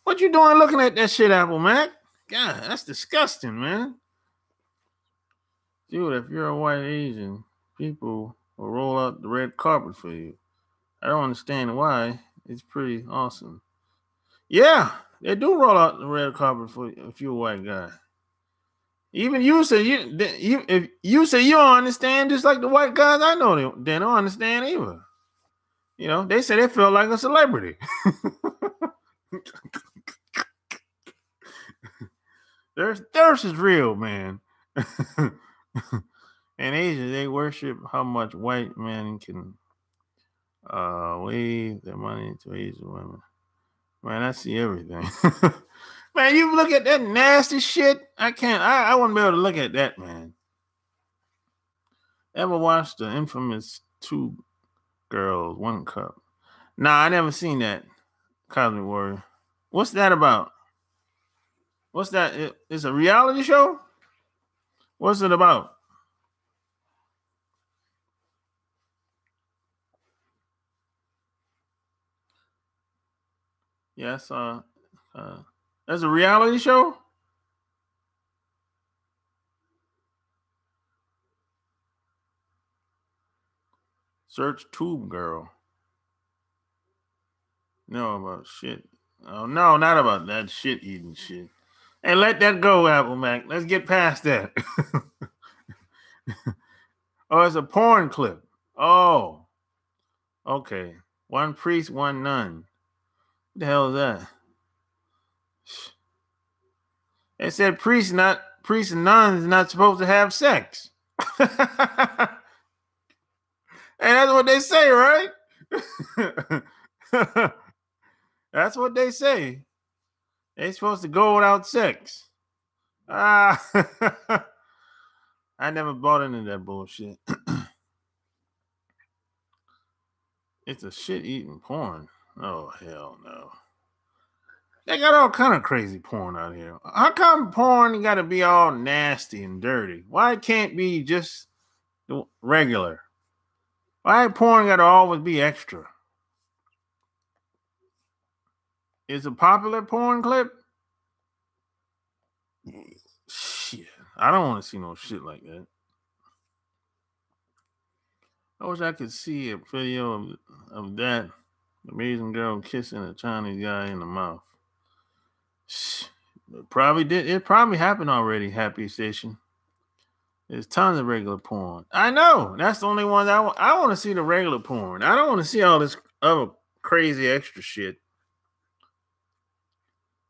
What you doing looking at that shit, Apple Mac? God, that's disgusting, man. Dude, if you're a white Asian, people will roll out the red carpet for you. I don't understand why. It's pretty awesome. Yeah, they do roll out the red carpet for you if you're a white guy. Even you say if you say you don't understand, just like the white guys I know they don't understand either. You know, they say they feel like a celebrity. Thirst is real, man. In Asia, they worship how much white men can wave their money to Asian women. Man, I see everything. Man, you look at that nasty shit. I wouldn't be able to look at that, man. Ever watched the infamous Two Girls, One Cup? Nah, I never seen that. Cosmic Warrior. What's that about? What's that? It's a reality show? What's it about? Yes, that's a reality show? Search Tube Girl. No, about shit. Oh, no, not about that shit eating shit. Hey, let that go, Apple Mac. Let's get past that. Oh, it's a porn clip. Oh, okay. One priest, one nun. What the hell is that? They said priests and nuns not supposed to have sex. And that's what they say, right? That's what they say. They're supposed to go without sex. I never bought into that bullshit. It's a shit-eating porn. Oh, hell no. They got all kind of crazy porn out here. How come porn got to be all nasty and dirty? Why it can't be just regular? Why porn got to always be extra? Is a popular porn clip? Shit. I don't want to see no shit like that. I wish I could see a video of that amazing girl kissing a Chinese guy in the mouth. It probably happened already, Happy Station. There's tons of regular porn. I know. That's the only one I want to see, the regular porn. I don't want to see all this other crazy extra shit.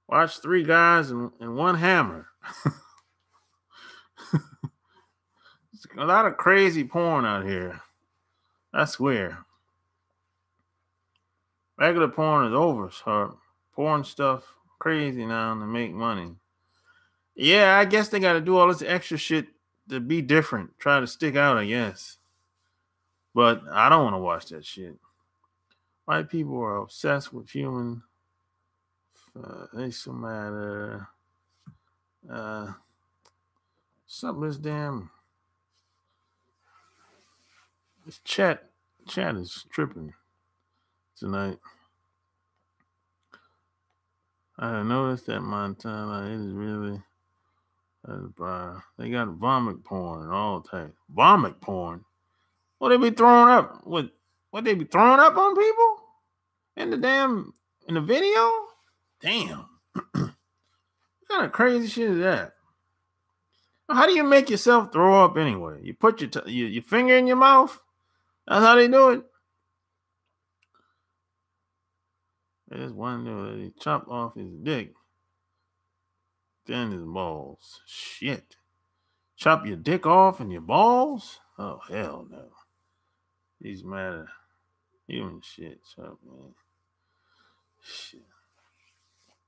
Watch 3 guys and 1 hammer. There's a lot of crazy porn out here. I swear. Regular porn is over, so porn stuff crazy now to make money. Yeah, I guess they got to do all this extra shit to be different. Try to stick out, I guess. But I don't want to watch that shit. White people are obsessed with human. They some matter. Something is damn. This chat is tripping tonight. I noticed that Montana is really. They got vomit porn and all types. Vomit porn. What they be throwing up with What, they be throwing up on people in the video? Damn. What kind of crazy shit is that? How do you make yourself throw up anyway? You put your finger in your mouth? That's how they do it? There's one dude that he chopped off his dick. Then his balls. Shit. Chop your dick off and your balls? Oh, hell no. These matter. Human shit. Chop, man. Shit.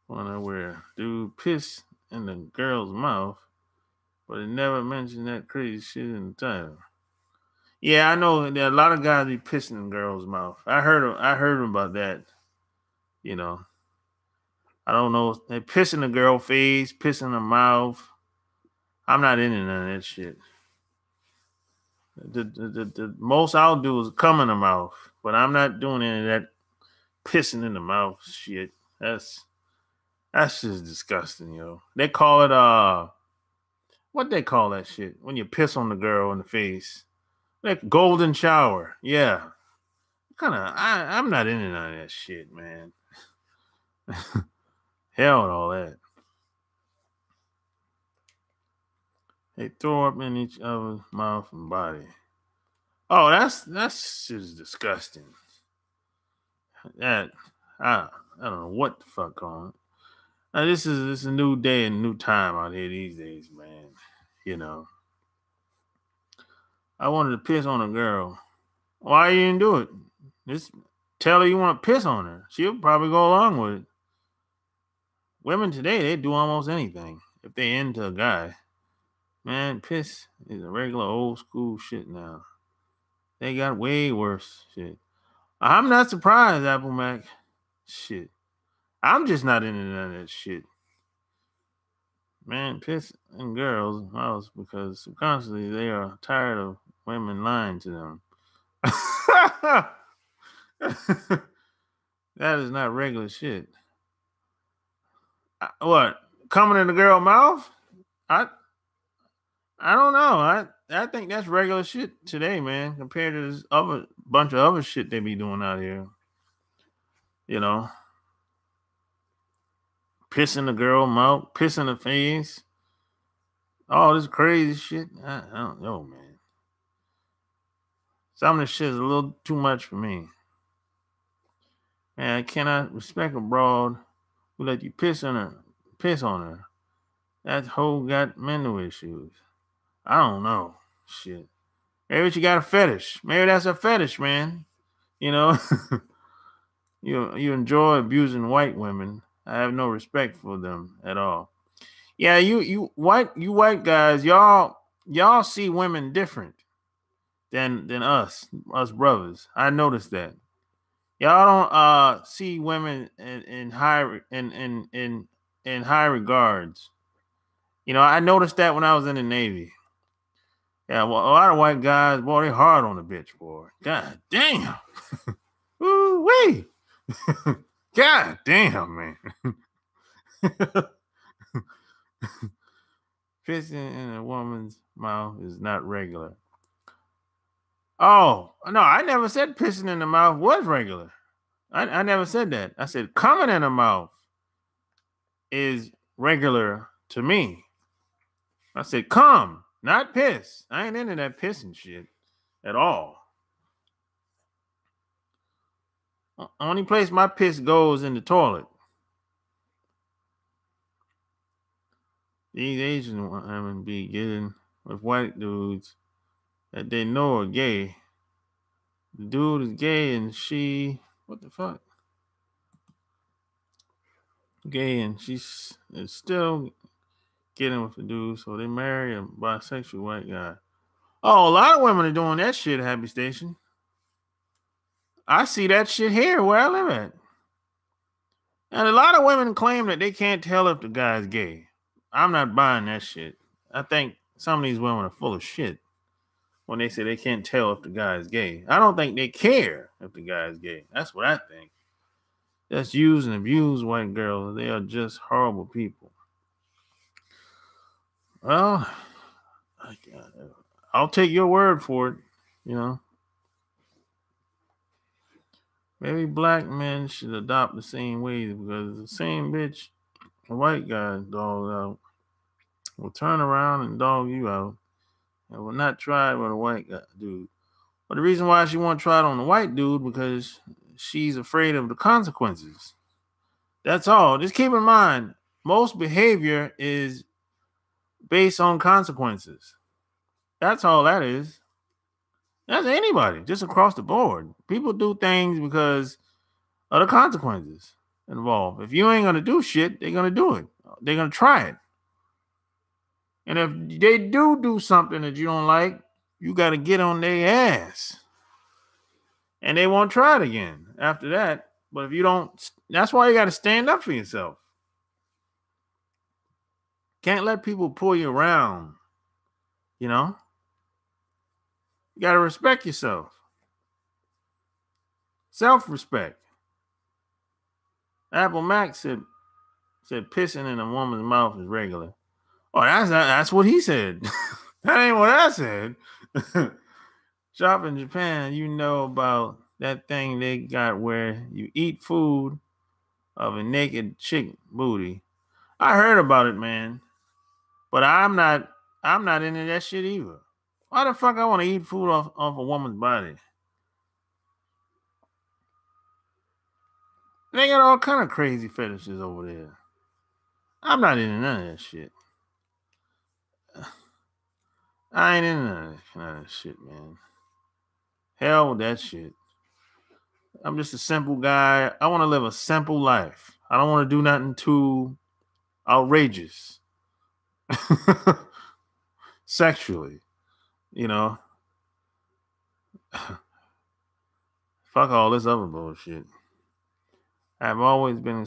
Wonder where dude piss in the girl's mouth, but it never mentioned that crazy shit in the title. Yeah, I know there are a lot of guys be pissing in girls' mouth. I heard about that. You know, I don't know. They piss in the girl face, piss in her mouth. I'm not into none of that shit. The most I'll do is come in the mouth, but I'm not doing any of that pissing in the mouth shit. That's just disgusting, yo. They call it what they call that shit when you piss on the girl in the face? Like golden shower. Yeah. I'm not into none of that shit, man. Hell with all that. They throw up in each other's mouth and body. Oh, that's just disgusting. That I don't know what the fuck on. Now, this is a new day and new time out here these days, man. You know. I wanted to piss on a girl. Why you didn't do it? Just tell her you want to piss on her. She'll probably go along with it. Women today, they do almost anything if they into a guy. Man, piss is a regular old school shit now. They got way worse shit. I'm not surprised, Apple Mac. Shit. I'm just not into none of that shit. Man, piss in girls' mouths because subconsciously they are tired of women lying to them. That is not regular shit. What? Coming in the girl mouth? I don't know. I think that's regular shit today, man, compared to this other bunch of other shit they be doing out here. You know, piss in the girl mouth, piss in the face. All this crazy shit. I don't know, man. Some of this shit is a little too much for me. Man, I cannot respect a broad who let you piss on her. That hoe got mental issues. I don't know. Shit. Maybe she got a fetish. Maybe that's a fetish, man. You know, you enjoy abusing white women. I have no respect for them at all. Yeah, you white guys, y'all see women different than us brothers. I noticed that. Y'all don't see women in high regards. You know, I noticed that when I was in the Navy. Yeah, well, a lot of white guys, boy, they hard on the bitch, boy. God damn. Ooh wee. God damn, man. Pissing in a woman's mouth is not regular. Oh, no, I never said pissing in the mouth was regular. I never said that. I said coming in the mouth is regular to me. I said come, not piss. I ain't into that pissing shit at all. Only place my piss goes in the toilet. These Asian women be getting with white dudes that they know are gay. The dude is gay and she, what the fuck? Gay and she's still getting with the dude, so they marry a bisexual white guy. Oh, a lot of women are doing that shit, Happy Station. I see that shit here where I live at. And a lot of women claim that they can't tell if the guy's gay. I'm not buying that shit. I think some of these women are full of shit when they say they can't tell if the guy is gay. I don't think they care if the guy is gay. That's what I think. Just use and abuse white girls. They are just horrible people. Well, I'll take your word for it, you know. Maybe black men should adopt the same ways, because the same bitch a white guy dog out will turn around and dog you out and will not try it with a white guy dude. But the reason why she won't try it on the white dude, because she's afraid of the consequences. That's all. Just keep in mind, most behavior is based on consequences. That's all that is. That's anybody, just across the board. People do things because of the consequences involved. If you ain't gonna do shit, they're gonna do it. They're gonna try it. And if they do something that you don't like, you got to get on their ass. And they won't try it again after that. But if you don't, that's why you got to stand up for yourself. Can't let people pull you around. You know? You got to respect yourself. Self-respect. Apple Mac said pissing in a woman's mouth is regular. Oh, that's what he said. That ain't what I said. Shop in Japan, you know about that thing they got where you eat food of a naked chick booty. I heard about it, man. But I'm not into that shit either. Why the fuck I want to eat food off a woman's body? They got all kind of crazy fetishes over there. I'm not into none of that shit. I ain't into none of that shit, man. Hell with that shit. I'm just a simple guy. I want to live a simple life. I don't want to do nothing too outrageous. Sexually, you know. Fuck all this other bullshit. I've always been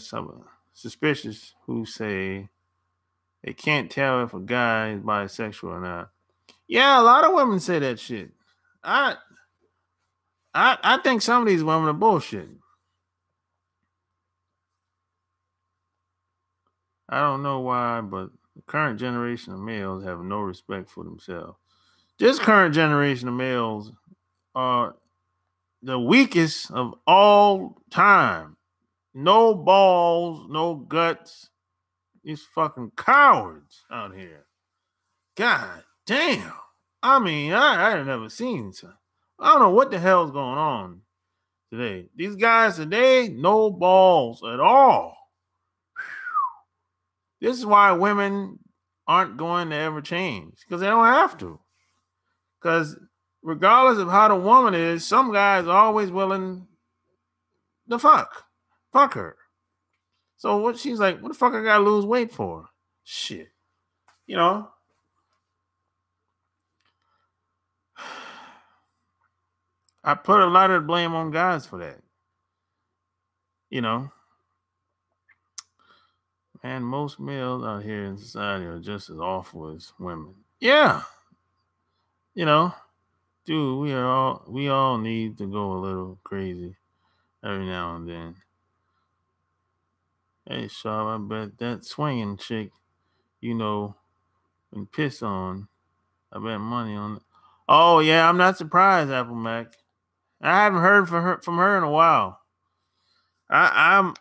suspicious who say they can't tell if a guy is bisexual or not. Yeah, a lot of women say that shit. I think some of these women are bullshit. I don't know why, but the current generation of males have no respect for themselves. This current generation of males are the weakest of all time. No balls, no guts. These fucking cowards out here. God damn. I mean, I have never seen some. I don't know what the hell's going on today. These guys today, no balls at all. This is why women aren't going to ever change, because they don't have to. Because regardless of how the woman is, some guys are always willing to fuck her. So what she's like, what the fuck I gotta lose weight for? Shit. You know? I put a lot of the blame on guys for that. You know? And most males out here in society are just as awful as women. Yeah. You know, dude, we all need to go a little crazy every now and then. Hey, Sharp, I bet that swinging chick, you know, been pissed on. I bet money on it. Oh yeah, I'm not surprised, Apple Mac. I haven't heard from her in a while. I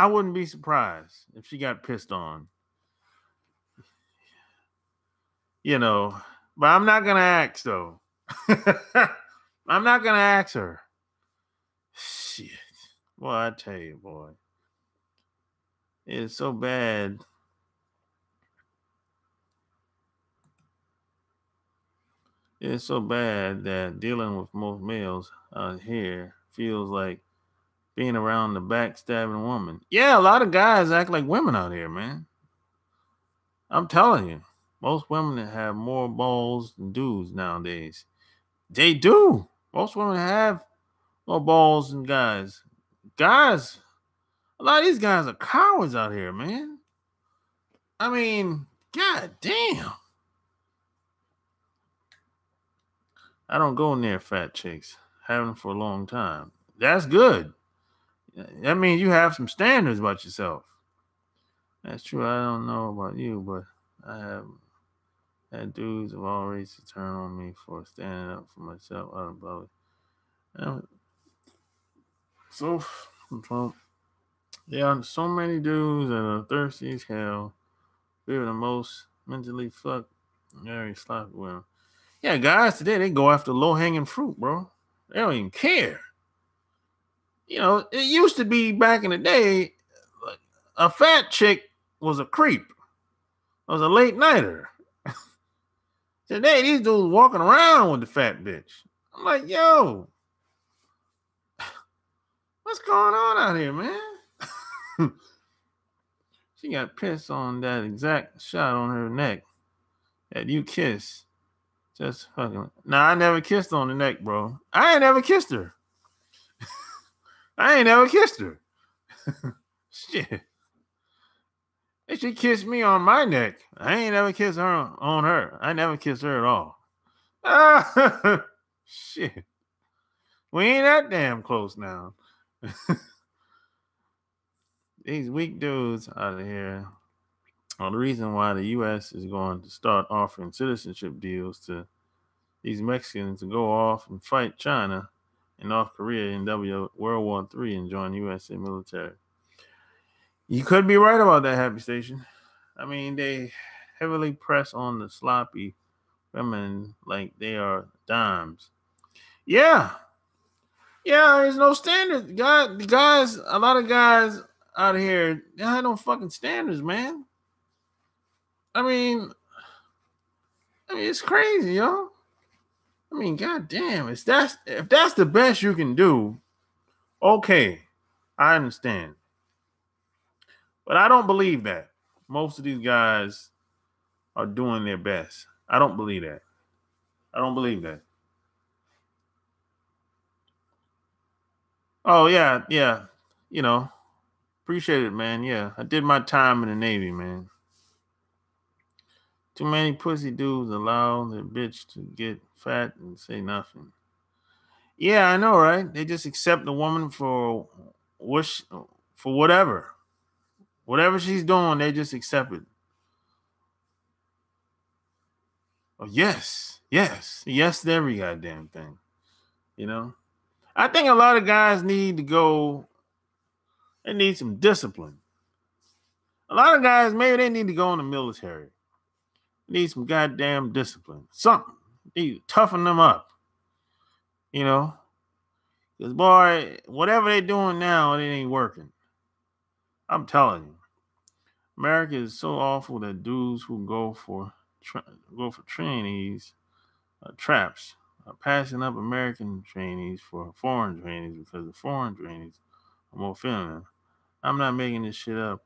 wouldn't be surprised if she got pissed on. You know, but I'm not gonna ask though. I'm not gonna ask her. Shit. Well, I tell you, boy. It's so bad. It's so bad that dealing with most males out here feels like being around the backstabbing woman. Yeah, a lot of guys act like women out here, man. I'm telling you. Most women have more balls than dudes nowadays. They do. Most women have more balls than guys. Guys, a lot of these guys are cowards out here, man. I mean, god damn. I don't go near fat chicks. Haven't for a long time. That's good. That means you have some standards about yourself. That's true. I don't know about you, but I have That dudes of all races turn on me for standing up for myself out of public. So, yeah, so many dudes that are thirsty as hell. We're the most mentally fucked, very sloppy women. Yeah, guys today, they go after low hanging fruit, bro. They don't even care. You know, it used to be back in the day, like, a fat chick was a creep. It was a late nighter. Today, these dudes walking around with the fat bitch. I'm like, yo, what's going on out here, man? She got pissed on that exact shot on her neck that you kissed. Just fucking. Nah, I never kissed on the neck, bro. I ain't never kissed her. I ain't never kissed her. Shit. And she kissed me on my neck. I ain't never kissed her on her. I never kissed her at all. Shit. We ain't that damn close now. These weak dudes out of here are the reason why the U.S. is going to start offering citizenship deals to these Mexicans to go off and fight China and North Korea in World War III and join the USA military. You could be right about that, Happy Station. I mean, they heavily press on the sloppy women like they are dimes. Yeah, there's no standards. Guys, a lot of guys out here, they have no fucking standards, man. I mean, it's crazy, yo. I mean, goddamn, if that's the best you can do, okay, I understand. But I don't believe that. Most of these guys are doing their best. I don't believe that. Oh, yeah. You know, appreciate it, man. Yeah, I did my time in the Navy, man. Too many pussy dudes allow their bitch to get fat and say nothing. Yeah, I know, right? They just accept the woman for whatever. Whatever she's doing, they just accept it. Oh, yes to every goddamn thing. You know? I think a lot of guys need to go, they need some discipline. A lot of guys, maybe they need to go in the military. They need some goddamn discipline. Something. They need to toughen them up. You know? Because, boy, whatever they're doing now, it ain't working. I'm telling you. America is so awful that dudes who go for trainees, traps, are passing up American trainees for foreign trainees because the foreign trainees are more feminine. I'm not making this shit up.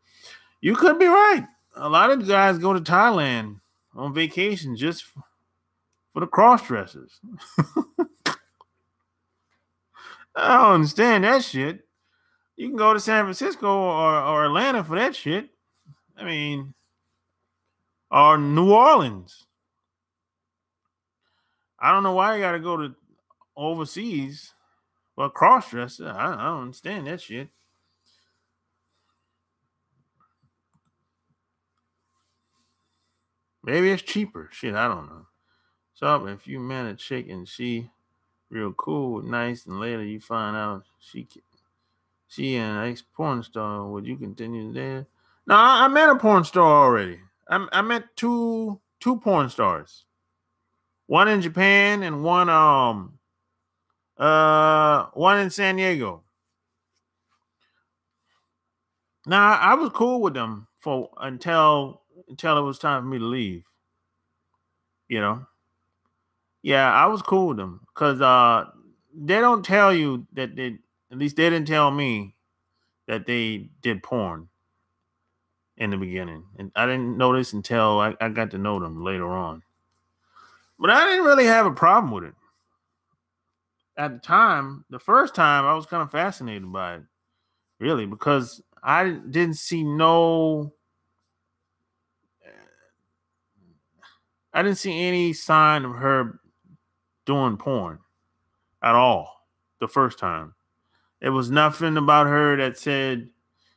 You could be right. A lot of guys go to Thailand on vacation just for the cross-dressers. I don't understand that shit. You can go to San Francisco or Atlanta for that shit. I mean, or New Orleans. I don't know why you got to go to overseas for a cross-dresser. I don't understand that shit. Maybe it's cheaper. Shit, I don't know. So if you met a chick and she real cool, nice, and later you find out she an ex-porn star, would you continue there? No, I met a porn star already. I met two porn stars. One in Japan and one in San Diego. Now I was cool with them until it was time for me to leave. You know? Yeah, I was cool with them because they don't tell you that at least they didn't tell me that they did porn in the beginning. And I didn't know this until I got to know them later on. But I didn't really have a problem with it. At the time, the first time, I was kind of fascinated by it, really, because I didn't see any sign of her doing porn at all the first time. There was nothing about her that said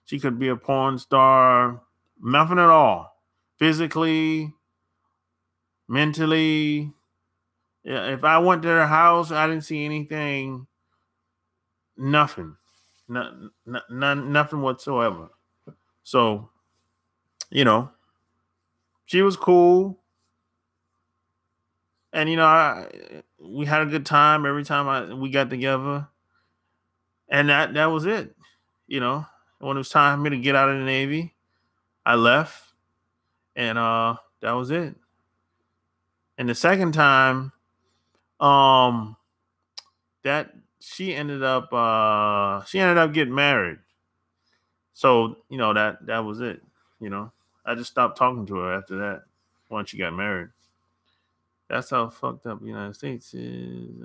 she could be a porn star. Nothing at all. Physically mentally. Yeah, if I went to their house, I didn't see anything, nothing, nothing whatsoever. So, she was cool, and we had a good time every time we got together, and that was it. When it was time for me to get out of the Navy, I left, and that was it. And the second time, um, that she ended up getting married. So that was it. I just stopped talking to her after that. Once she got married, that's how fucked up the United States is.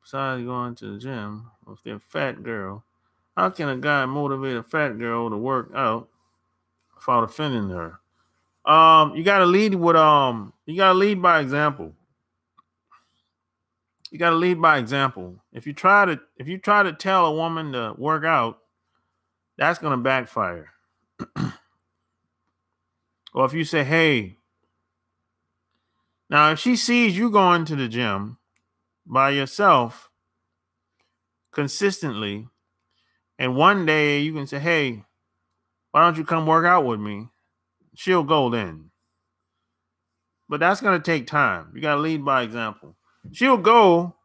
Besides going to the gym with their fat girl, how can a guy motivate a fat girl to work out without offending her? You gotta lead with you gotta lead by example. You gotta lead by example. If you try to tell a woman to work out, that's gonna backfire. Or if you say, hey, now if she sees you going to the gym by yourself consistently, and one day you can say, hey, why don't you come work out with me? She'll go then. But that's going to take time. You got to lead by example. She'll go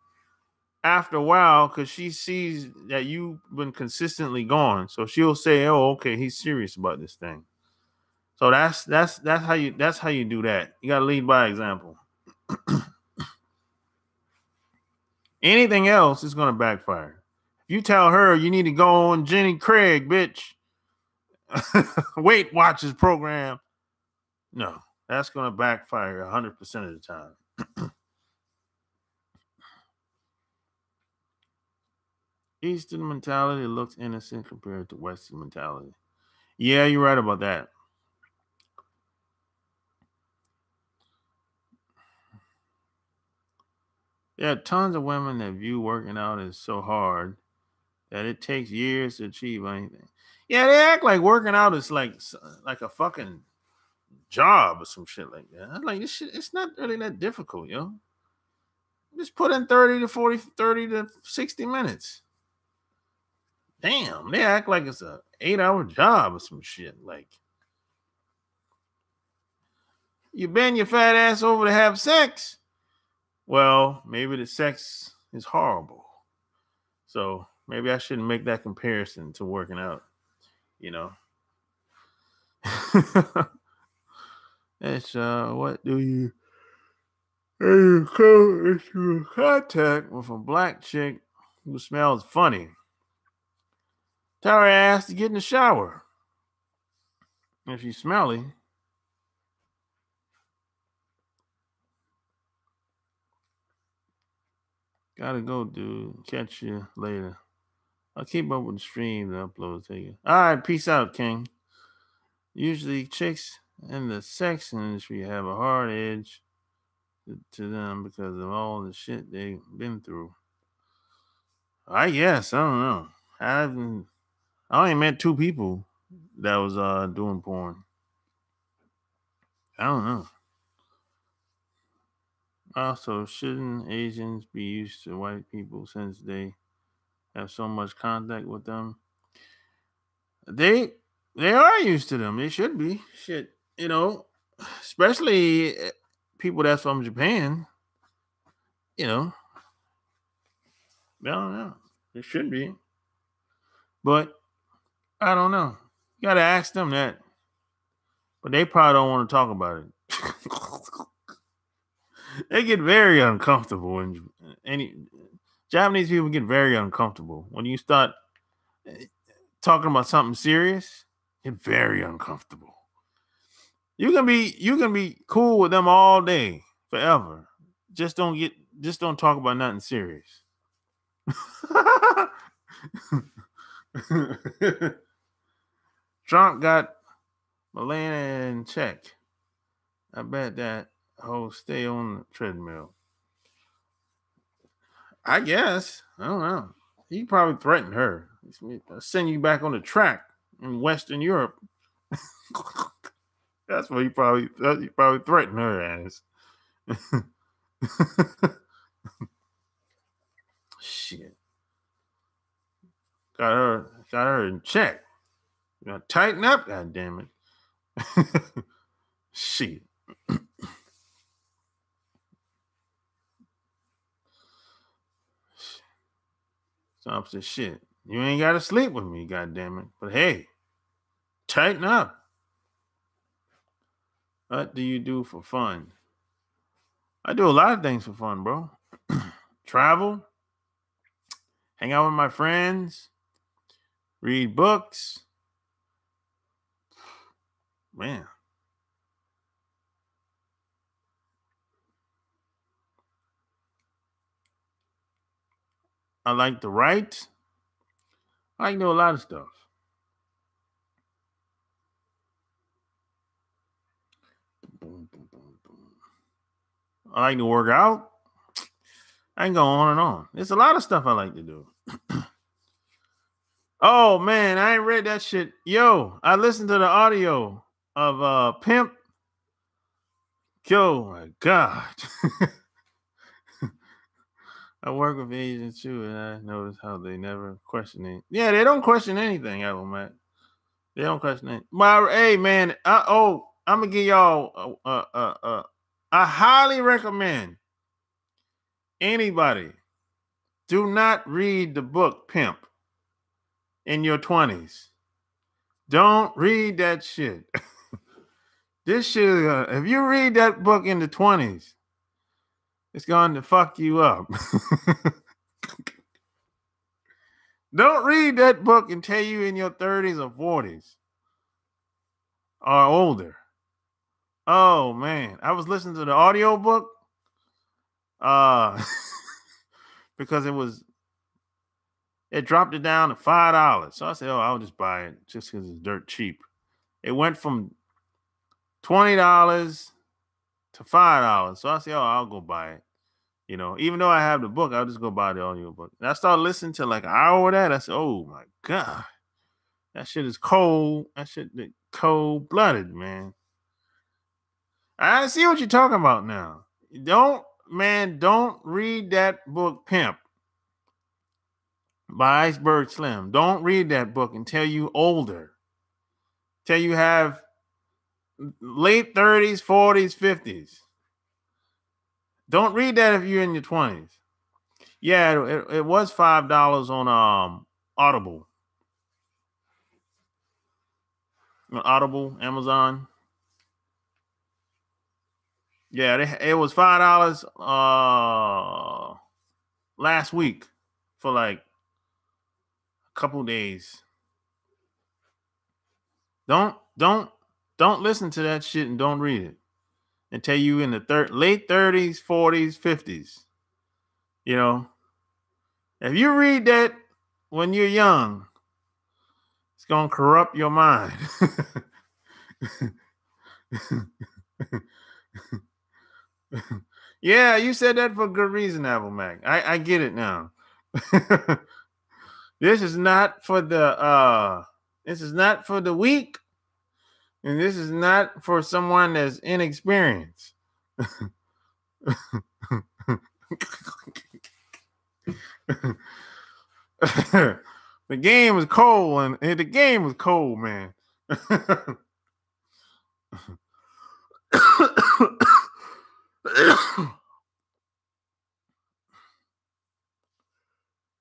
after a while because she sees that you've been consistently going. So she'll say, oh, okay, he's serious about this thing. So that's how you do that. You got to lead by example. Anything else is going to backfire. If you tell her you need to go on Jenny Craig, bitch, Weight Watchers program, no, that's going to backfire 100% of the time. Eastern mentality looks innocent compared to Western mentality. Yeah, you're right about that. There are tons of women that view working out as so hard that it takes years to achieve anything. Yeah, they act like working out is like a fucking job or some shit like that. I'm like, this shit, it's not really that difficult, yo. Just put in 30 to 60 minutes. Damn, they act like it's a 8-hour job or some shit. Like, you bend your fat ass over to have sex. Well, maybe the sex is horrible. So maybe I shouldn't make that comparison to working out, It's what do you come into contact with a black chick who smells funny? Tell her ass to get in the shower. If she's smelly, gotta go, dude. Catch you later. I'll keep up with the stream and upload. Take it. All right, peace out, King. Usually, chicks in the sex industry have a hard edge to them because of all the shit they've been through. I guess I don't know. I only met 2 people that was doing porn. I don't know. Also, shouldn't Asians be used to white people since they have so much contact with them? They are used to them. They should be. Shit, especially people that's from Japan. I don't know. They should be. But I don't know. You gotta ask them that. But they probably don't want to talk about it. They get very uncomfortable, and any Japanese people get very uncomfortable when you start talking about something serious. Get very uncomfortable. You can be cool with them all day, forever. Just don't talk about nothing serious. Trump got Melania in check. I bet that hoe stay on the treadmill. I guess. I don't know. He probably threatened her. I'll send you back on the track in Western Europe. That's what you probably threatened her ass. Shit. Got her in check. You gotta tighten up, god damn it. Shit. So I said, shit. You ain't gotta sleep with me, god damn it. But hey, tighten up. What do you do for fun? I do a lot of things for fun, bro. Travel, hang out with my friends, read books. Man. I like to write. I can do a lot of stuff. Boom, boom, boom, boom. I like to work out. I can go on and on. There's a lot of stuff I like to do. Oh man, I ain't read that shit. Yo, I listened to the audio of Pimp. Yo, my God. I work with agents too, and I notice how they never question it. Yeah, they don't question anything, Apple Mac. They don't question it. Hey man, I'm gonna give y'all I highly recommend anybody do not read the book Pimp in your 20s. Don't read that shit. This shit, if you read that book in the 20s, it's going to fuck you up. Don't read that book until you in your 30s or 40s or older. Oh man, I was listening to the audio book because it dropped it down to $5. So I said, oh, I'll just buy it just because it's dirt cheap. It went from $20 to $5. So I said, oh, I'll go buy it. You know, even though I have the book, I'll just go buy the audio book. And I started listening to like an hour of that. I said, oh my God, that shit is cold. That shit is cold-blooded, man. I see what you're talking about now. Don't read that book, Pimp, by Iceberg Slim. Don't read that book until you older. Till you have late 30s, 40s, 50s. Don't read that if you're in your 20s. Yeah, it was $5 on Audible. Audible, Amazon. Yeah, it was $5 last week for like a couple days. Don't listen to that shit and don't read it until you in the late 30s, 40s, 50s. You know, if you read that when you're young, it's gonna corrupt your mind. Yeah, you said that for good reason, Apple Mac. I get it now. This is not for the weak, and this is not for someone that's inexperienced. The game was cold, and the game was cold, man.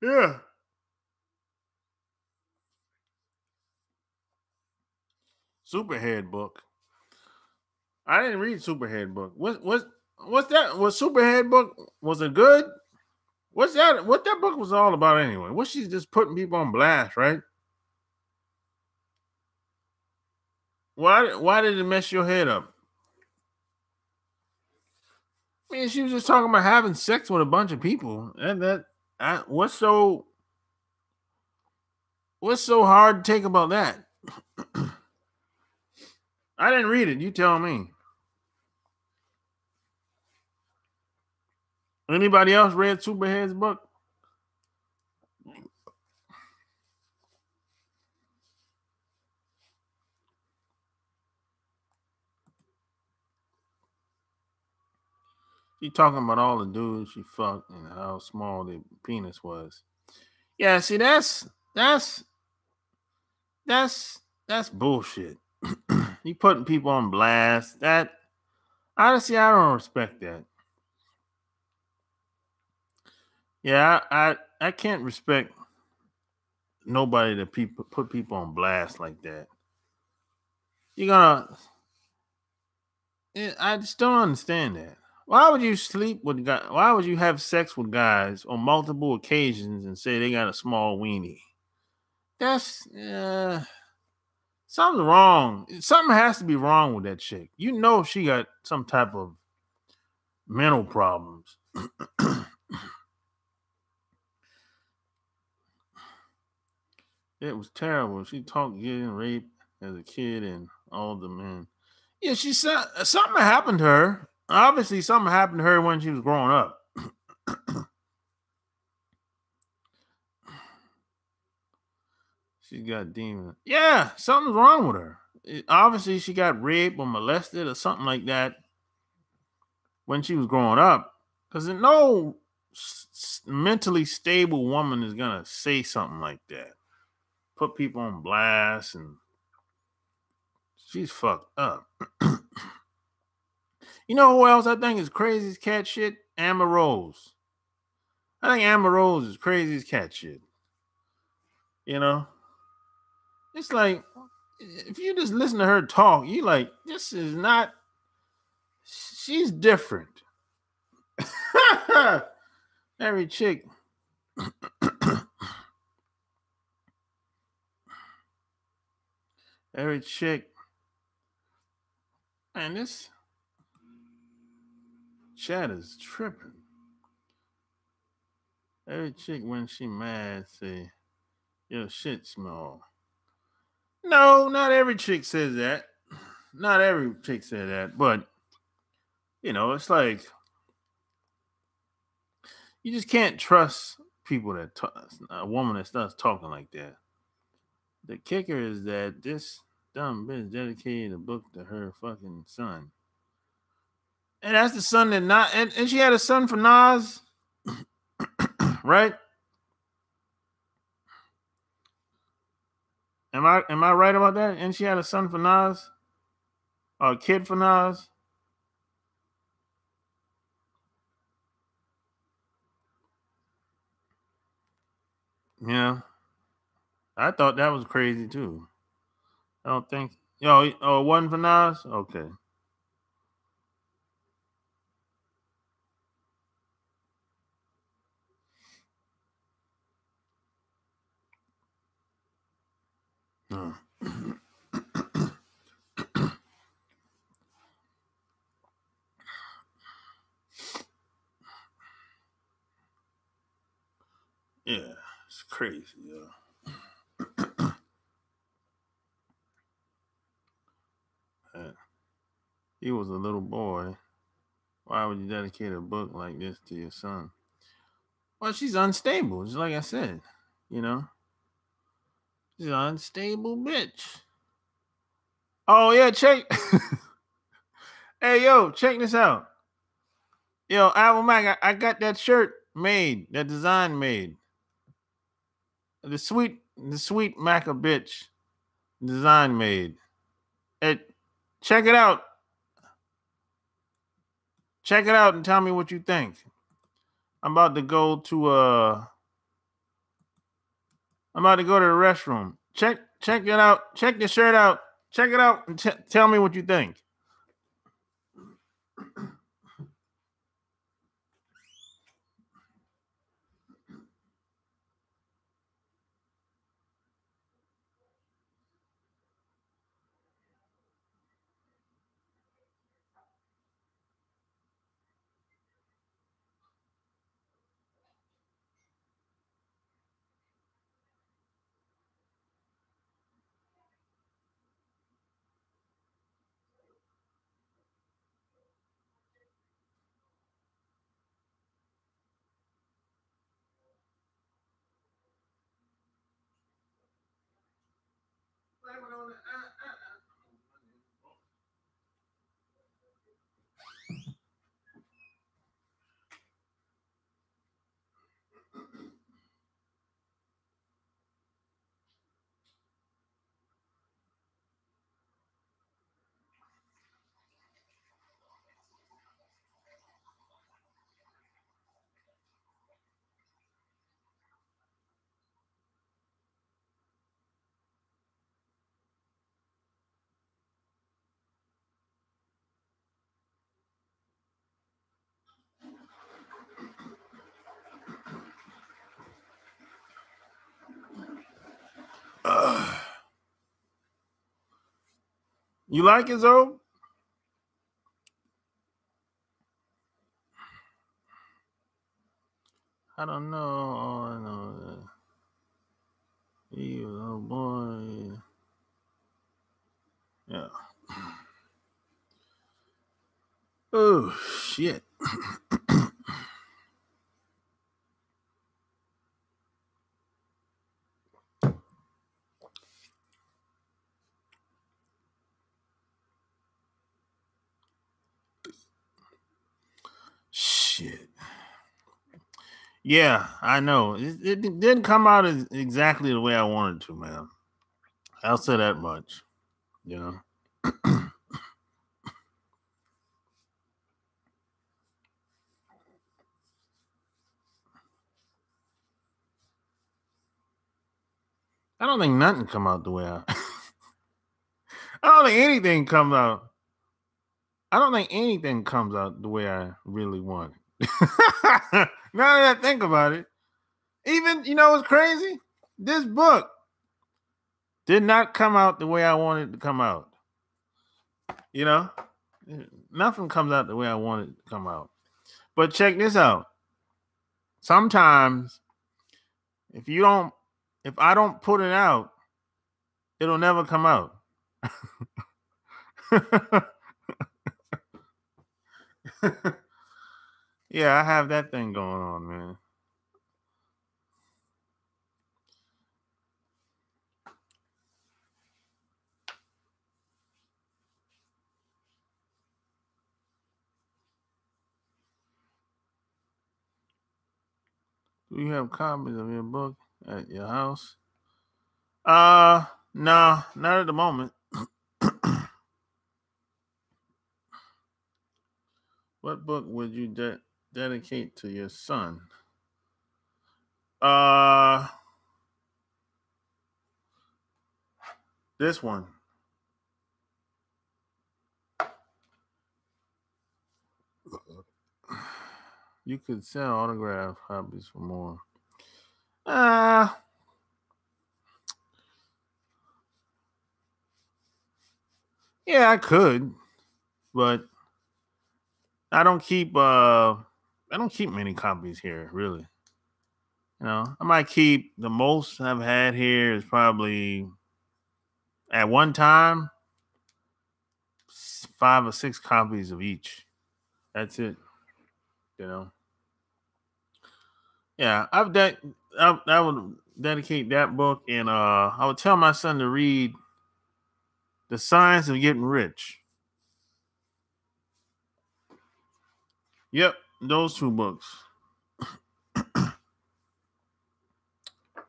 Yeah. Superhead book. I didn't read Superhead book. What's that? Was Superhead book? Was it good? What's that? What that book was all about anyway? Was she just putting people on blast, right? Why did it mess your head up? I mean, she was just talking about having sex with a bunch of people, and what's so hard to take about that? I didn't read it. You tell me. Anybody else read Superhead's book? She talking about all the dudes she fucked and how small the penis was. Yeah, see, that's that's that's bullshit. You putting people on blast. That honestly, I don't respect that. Yeah, I can't respect nobody that people put people on blast like that. You're gonna. I just don't understand that. Why would you sleep with guys? Why would you have sex with guys on multiple occasions and say they got a small weenie? That's something's wrong. Something has to be wrong with that chick. You know she got some type of mental problems. It was terrible. She talked getting raped as a kid and all the men. Yeah, she said something happened to her. Obviously, something happened to her when she was growing up. She got demon. Yeah, something's wrong with her. Obviously, she got raped or molested or something like that when she was growing up. Because no mentally stable woman is gonna say something like that. Put people on blast, and she's fucked up. You know who else I think is crazy as cat shit? Amber Rose. I think Amber Rose is crazy as cat shit. You know, it's like if you just listen to her talk, you like this is not. She's different. Every chick, every chick, man, this chat is tripping. Every chick when she mad say your shit small. No, not every chick says that. Not every chick said that, but it's like you just can't trust people that a woman that starts talking like that. The kicker is that this dumb bitch dedicated a book to her fucking son. And that's the son that not and she had a son for Nas, right? Am I right about that? And she had a son for Nas? Or a kid for Nas? Yeah. I thought that was crazy too. I don't think oh, it wasn't for Nas? Okay. Hmm. Yeah, it's crazy, yo. Uh, He was a little boy. Why would you dedicate a book like this to your son? Well, she's unstable, just like I said. You know, she's an unstable bitch. Oh yeah, check. Hey yo, check this out. Yo, Apple Mac, I got that shirt made, that design made. The sweet Maca bitch design made. It, check it out. Check it out and tell me what you think. I'm about to go to I'm about to go to the restroom. Check it out. Check the shirt out. Check it out and tell me what you think. You like it, Zoe? I don't know. All I know that he was a boy. Yeah. Oh shit. Shit. Yeah, I know. It didn't come out exactly the way I wanted to, man. I'll say that much. You know. I don't think nothing come out the way I. I don't think anything comes out. I don't think anything comes out the way I really want it. Now that I think about it, even you know what's crazy? This book did not come out the way I wanted it to come out. You know, nothing comes out the way I want it to come out. But check this out. Sometimes, if I don't put it out, it'll never come out. Yeah, I have that thing going on, man. Do you have copies of your book at your house? No, not at the moment. What book would you dedicate to your son? This one. You could sell autograph copies for more. Yeah, I could, but I don't keep many copies here, really. You know, I might keep the most I've had here is probably at one time 5 or 6 copies of each. That's it. You know. Yeah, I would dedicate that book, and I would tell my son to read The Science of Getting Rich. Yep, those 2 books.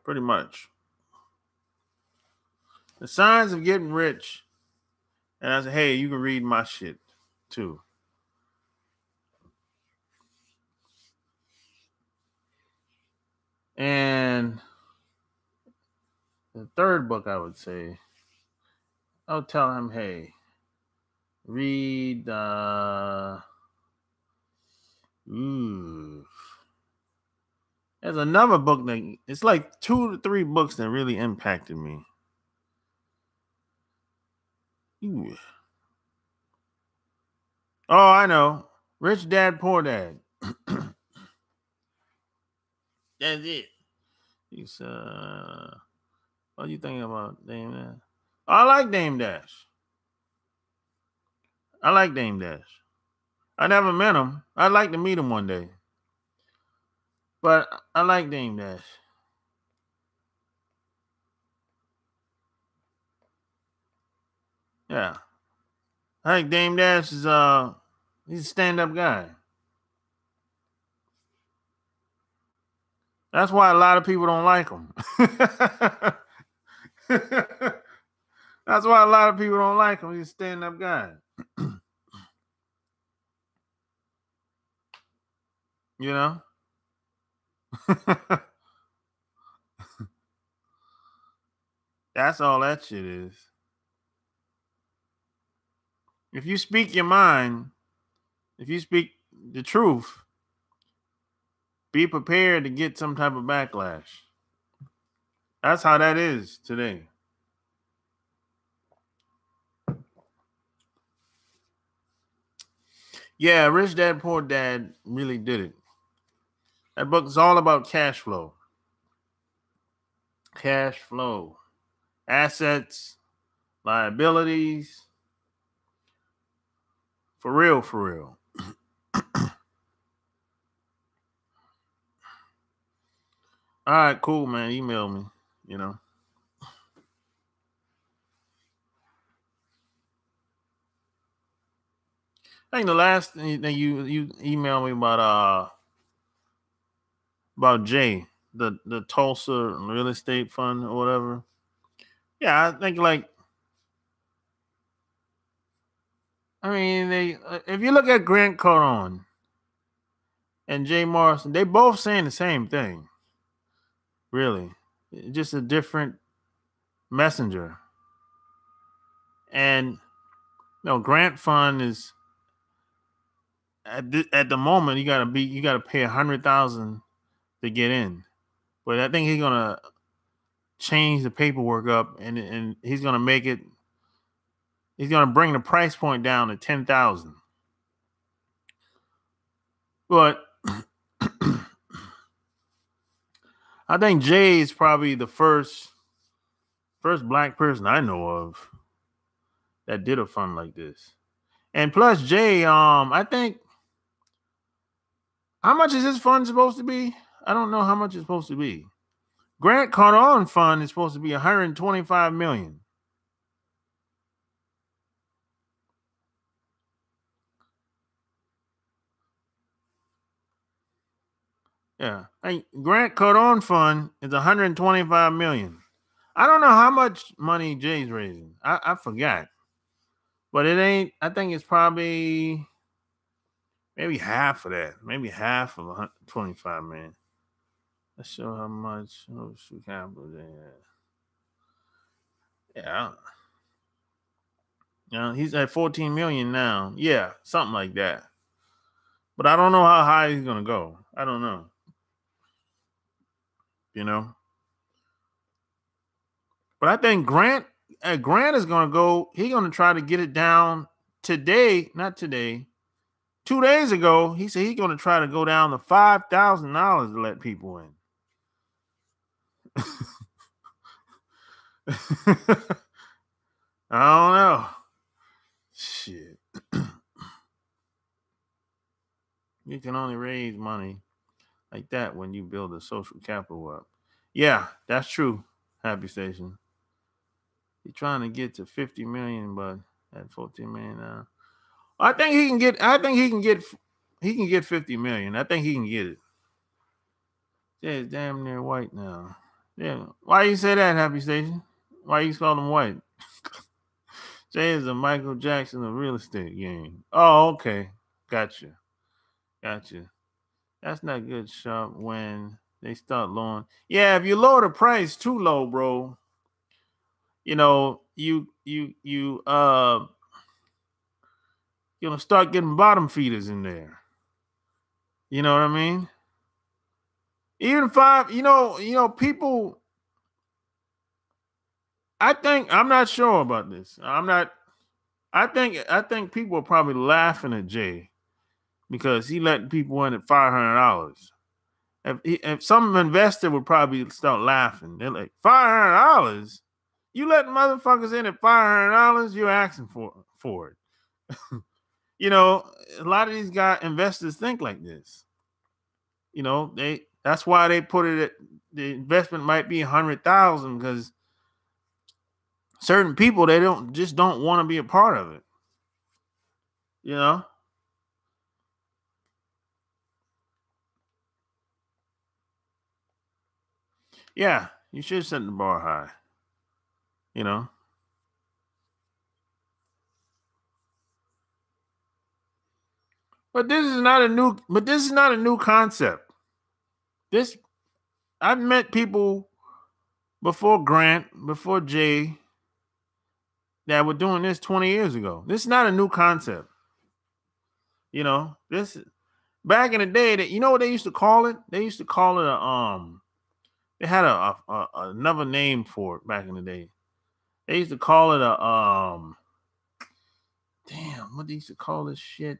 Pretty much. The Science of Getting Rich. And I said, hey, you can read my shit too. And the 3rd book, I would say, I would tell him, hey, read there's another book that it's like 2 to 3 books that really impacted me. Ooh. Oh, I know. Rich Dad, Poor Dad. That's it. He's what do you think about Dame Dash? I like Dame Dash. I like Dame Dash. I never met him. I'd like to meet him one day. But I like Dame Dash. Yeah. I think Dame Dash is he's a stand-up guy. That's why a lot of people don't like him. That's why a lot of people don't like him. He's a stand-up guy. You know? That's all that shit is. If you speak your mind, if you speak the truth, be prepared to get some type of backlash. That's how that is today. Yeah, Rich Dad Poor Dad really did it. That book is all about cash flow. Cash flow. Assets, liabilities. For real, for real. All right, cool, man. Email me, you know. I think the last thing that you emailed me about Jay, the Tulsa real estate fund or whatever. Yeah, I think like I mean they if you look at Grant Cardone and Jay Morrison, they both saying the same thing. Really, just a different messenger. And Grant Fund is at the moment you gotta pay 100,000 to get in, but I think he's gonna change the paperwork up and he's gonna make it. He's gonna bring the price point down to 10,000. But I think Jay is probably the first black person I know of that did a fund like this. And plus Jay, I think how much is this fund supposed to be? I don't know how much it's supposed to be. Grant Cardone fund is supposed to be 125 million. Yeah. Grant Cardone fund is 125 million. I don't know how much money Jay's raising. I forgot. But it ain't, I think it's probably maybe half of that. Maybe half of 125 million. Let's show how much capital there. Yeah. He's at 14 million now. Yeah, something like that. But I don't know how high he's gonna go. I don't know. You know. But I think Grant is gonna go. He's gonna try to get it down today. Not today. 2 days ago, he said he's gonna try to go down to $5,000 to let people in. I don't know. Shit. You can only raise money like that when you build a social capital up. Yeah, that's true. Happy Station. He's trying to get to 50 million, but at 14 million now. I think he can get 50 million. I think he can get it. Jay's damn near white now. Yeah. Why you say that, Happy Station? Why you call him white? Jay is a Michael Jackson of real estate game. Oh, okay. Gotcha. That's not good, Sharp, when they start lowering. Yeah, if you lower the price too low, bro, you start getting bottom feeders in there. You know what I mean? Even five, people. I'm not sure about this. I think people are probably laughing at Jay because he let people in at $500. If some investor would probably start laughing, they're like, $500? You let motherfuckers in at $500? You're asking for it. A lot of these investors think like this. That's why they put it at the investment might be 100,000 because certain people they don't want to be a part of it. Yeah, you should set the bar high. But this is not a new concept. I've met people before Grant, before Jay, that were doing this 20 years ago. This is not a new concept. This back in the day, that what they used to call it? They used to call it They had another name for it back in the day. They used to call it a damn, what they used to call this shit?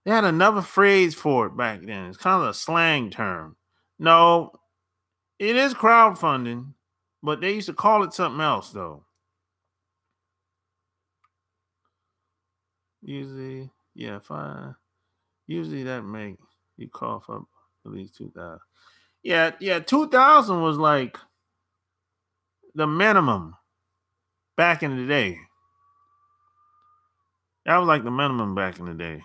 They had another phrase for it back then. It's kind of a slang term. No, it is crowdfunding, but they used to call it something else though. Usually, yeah, fine. Usually that make you cough up at least 2,000. Yeah, 2,000 was like the minimum back in the day. That was like the minimum back in the day.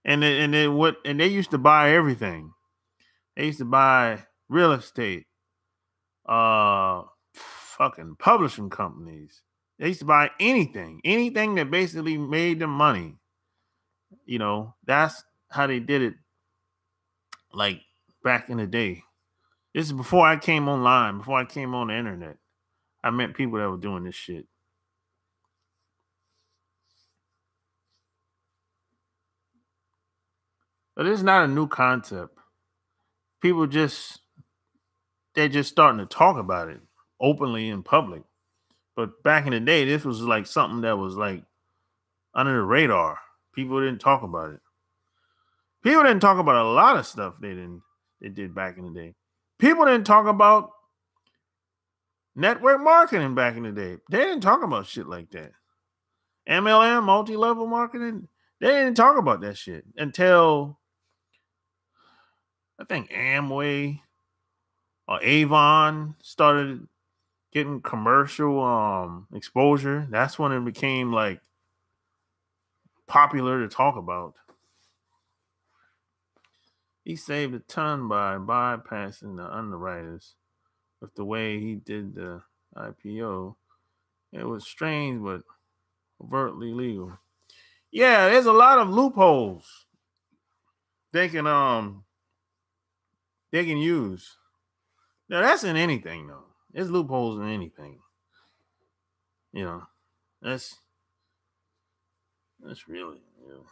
And they used to buy everything. They used to buy real estate, fucking publishing companies. They used to buy anything that basically made them money. You know, that's how they did it like back in the day. This is before I came online, before I came on the internet. I met people that were doing this shit. But it's not a new concept. People they're just starting to talk about it openly in public. But back in the day, this was like something that was like under the radar. People didn't talk about it. People didn't talk about a lot of stuff they did back in the day. People didn't talk about network marketing back in the day. They didn't talk about shit like that. MLM, multi-level marketing, they didn't talk about that shit until I think Amway or Avon started getting commercial exposure. That's when it became like popular to talk about. He saved a ton by bypassing the underwriters with the way he did the IPO. It was strange but overtly legal. Yeah, there's a lot of loopholes they can use. Now that's in anything though. There's loopholes in anything. You know, that's really, you know.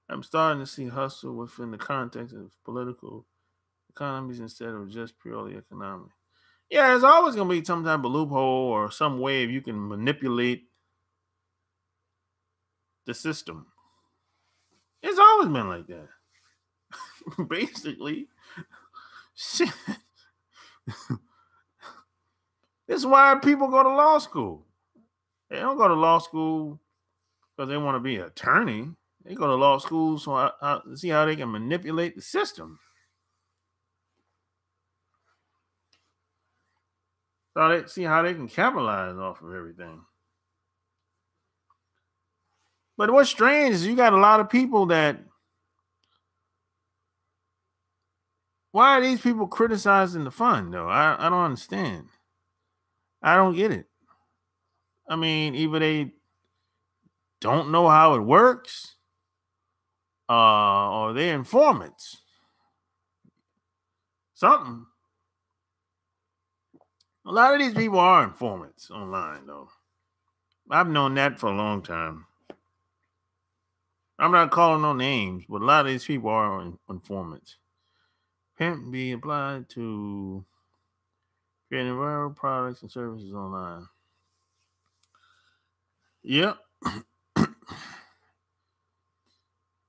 I'm starting to see hustle within the context of political economies instead of just purely economic. Yeah, there's always going to be some type of loophole or some way if you can manipulate the system. It's always been like that. Basically, shit. This is why people go to law school. They don't go to law school because they want to be an attorney. They go to law school so see how they can manipulate the system. So they see how they can capitalize off of everything. But what's strange is you got a lot of people that. Why are these people criticizing the fund though? I don't understand. I don't get it. I mean, either they don't know how it works, or they're informants. Something. A lot of these people are informants online, though. I've known that for a long time. I'm not calling no names, but a lot of these people are informants. Pimp be applied to creating viral products and services online. Yep.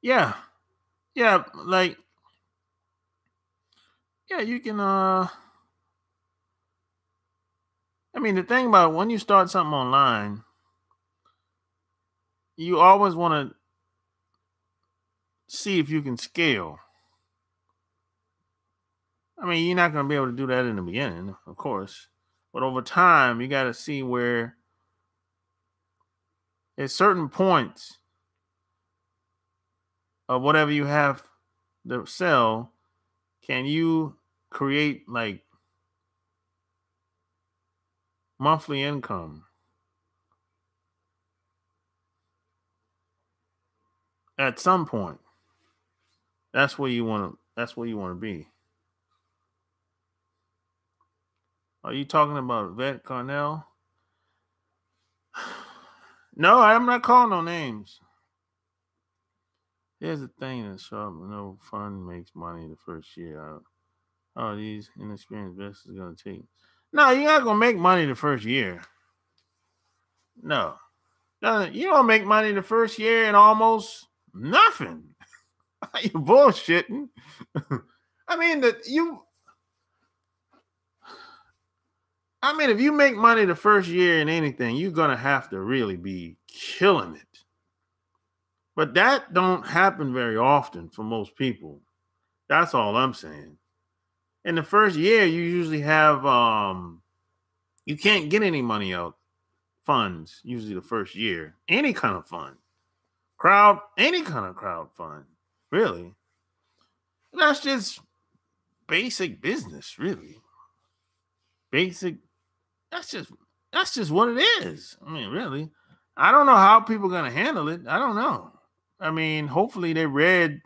Yeah. Yeah, like, yeah, you can, I mean, the thing about when you start something online, you always want to see if you can scale. I mean, you're not going to be able to do that in the beginning, of course. But over time, you got to see where at certain points of whatever you have to sell, can you create like monthly income? At some point, that's where you want to be. Are you talking about Vet Carnell? No, I'm not calling no names. Here's the thing that's sharp. No fund makes money the first year out. Oh, these inexperienced investors gonna take. No, you're not gonna make money the first year. No, no, you don't make money the first year and almost nothing. You bullshitting. I mean that you. I mean, if you make money the first year in anything, you're gonna have to really be killing it. But that don't happen very often for most people. That's all I'm saying. In the first year, you usually have you can't get any money out funds usually the first year. Any kind of fund. Any kind of crowd fund. Really. That's just basic business, really. Basic that's just what it is. I mean, really. I don't know how people are gonna handle it. I don't know. I mean, hopefully they read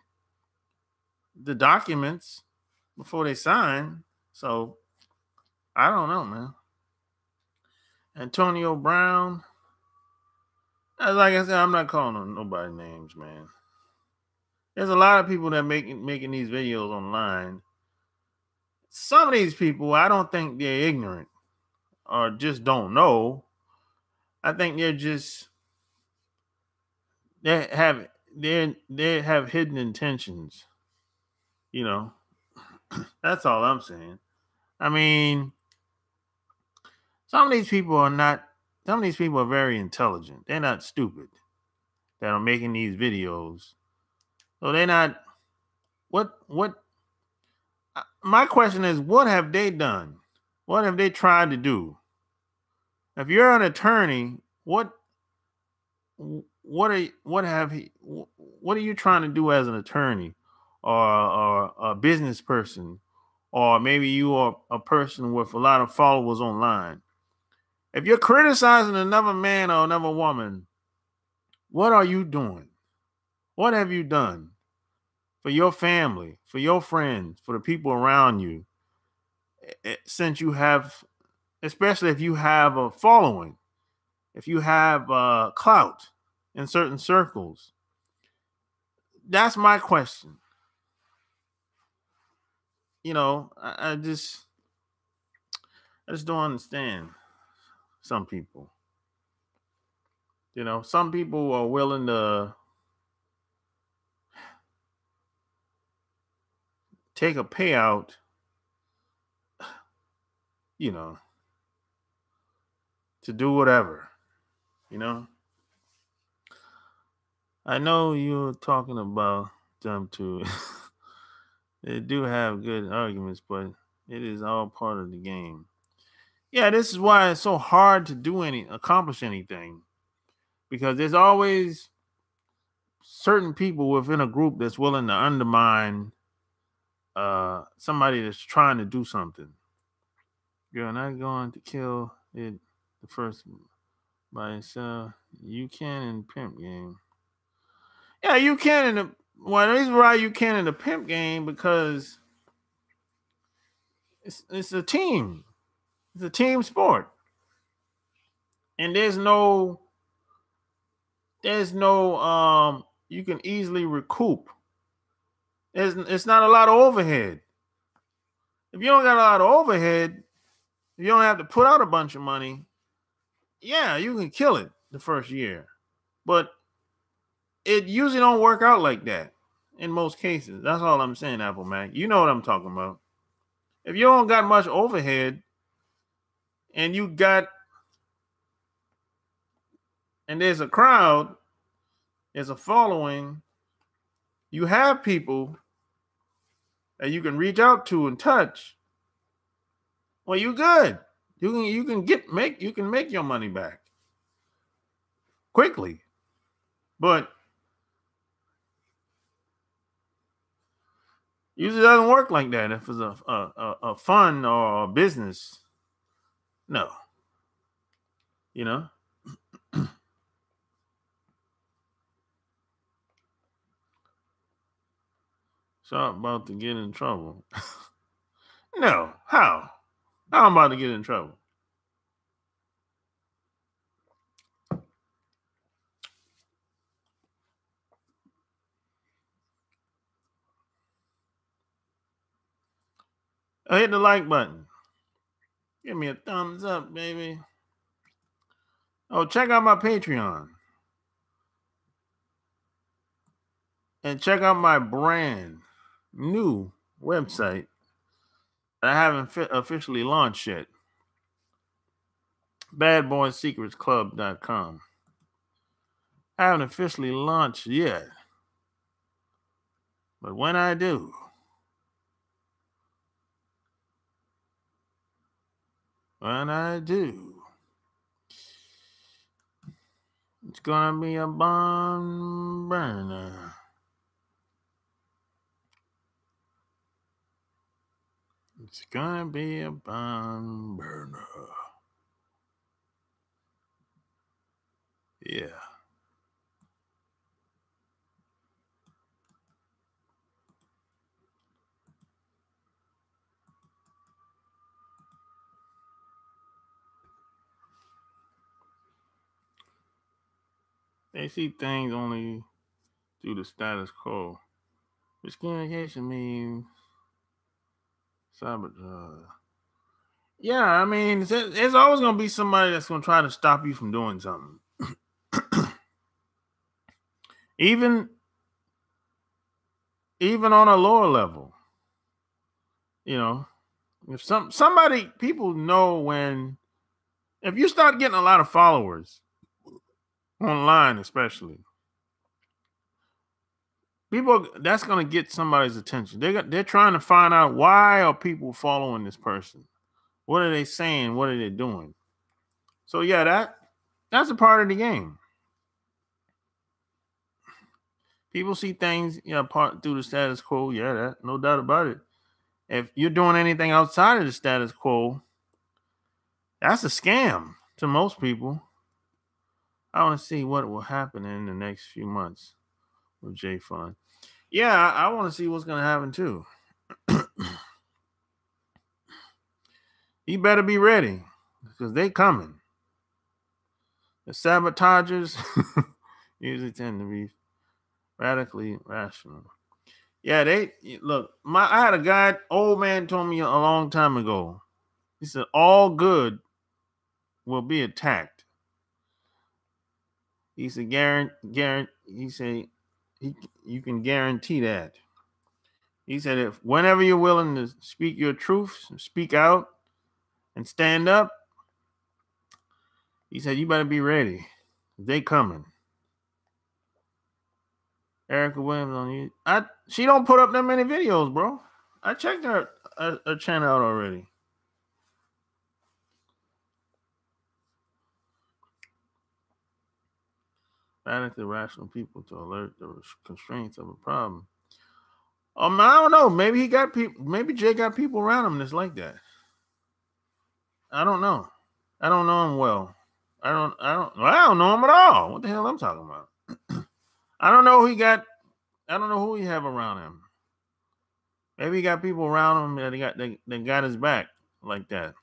the documents before they sign. So I don't know, man. Antonio Brown. Like I said, I'm not calling on nobody's names, man. There's a lot of people that making these videos online. Some of these people, I don't think they're ignorant or just don't know. I think they have they have hidden intentions. You know, that's all I'm saying. I mean, some of these people are not. Some of these people are very intelligent. They're not stupid that are making these videos. So they're not. What? My question is, what have they done? What have they tried to do? If you're an attorney, what what are you trying to do as an attorney or a business person, or maybe you are a person with a lot of followers online? If you're criticizing another man or another woman, what are you doing? What have you done for your family, for your friends, for the people around you? Since you have, especially if you have a following, if you have clout in certain circles, that's my question. You know, I just don't understand some people. You know, some people are willing to take a payout, you know, to do whatever, you know. I know you're talking about them too. They do have good arguments, but it is all part of the game. Yeah, this is why it's so hard to accomplish anything, because there's always certain people within a group that's willing to undermine somebody that's trying to do something. You're not going to kill it the first by itself. You can in pimp game. Yeah, you can in the the reason why you can in the pimp game, because it's a team. It's a team sport. And there's no you can easily recoup. It's not a lot of overhead. If you don't got a lot of overhead, if you don't have to put out a bunch of money, yeah, you can kill it the first year. But it usually don't work out like that in most cases. That's all I'm saying, Apple Mac. You know what I'm talking about. If you don't got much overhead and there's a crowd, there's a following, you have people that you can reach out to and touch, well, you good. You can make your money back quickly. But usually doesn't work like that if it's a fund or a business. No. You know? So I'm about to get in trouble. No. How? How I'm about to get in trouble? Oh, hit the like button. Give me a thumbs up, baby. Oh, check out my Patreon. And check out my brand new website that I haven't officially launched yet. badboysecretsclub.com. I haven't officially launched yet. But when I do, it's gonna be a barn burner. It's gonna be a barn burner. Yeah. They see things only through the status quo. Miscommunication means sabotage. Yeah, I mean, there's always going to be somebody that's going to try to stop you from doing something. even on a lower level. You know, if people know when, if you start getting a lot of followers online, especially, that's going to get somebody's attention. They're trying to find out, why are people following this person? What are they saying? What are they doing? So yeah, that's a part of the game. People see things, part through the status quo. Yeah, that no doubt about it. If you're doing anything outside of the status quo, that's a scam to most people. I want to see what will happen in the next few months with J Fun. Yeah, I want to see what's going to happen too. You better be ready, because they coming. The sabotagers usually tend to be radically rational. Yeah, I had a guy, old man, told me a long time ago. He said, all good will be attacked. He said, he said, you can guarantee that. He said, if whenever you're willing to speak your truth, speak out, and stand up, he said, you better be ready. They coming. Erica Williams on you. She don't put up that many videos, bro. I checked her channel out already. Radically rational people to alert the constraints of a problem. I don't know. Maybe he got people. Maybe Jay got people around him that's like that. I don't know. I don't know him well. I don't know him at all. What the hell I'm talking about? I don't know who he have around him. Maybe he got people around him that got his back like that.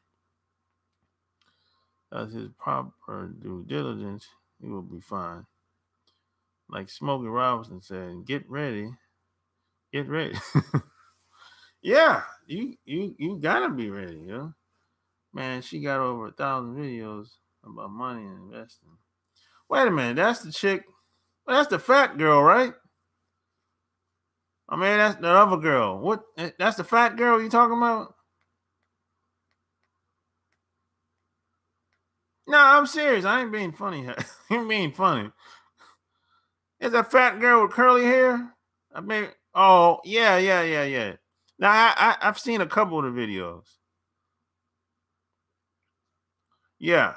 Does his proper due diligence, he will be fine. Like Smokey Robinson said, get ready. Get ready. Yeah, you gotta be ready, Man, she got over 1,000 videos about money and investing. Wait a minute, that's the chick. That's the fat girl, right? I mean, that's the other girl. What? That's the fat girl you talking about? No, I'm serious. I ain't being funny. I ain't being funny. Is that fat girl with curly hair? I mean, oh yeah. Now I've seen a couple of the videos. Yeah.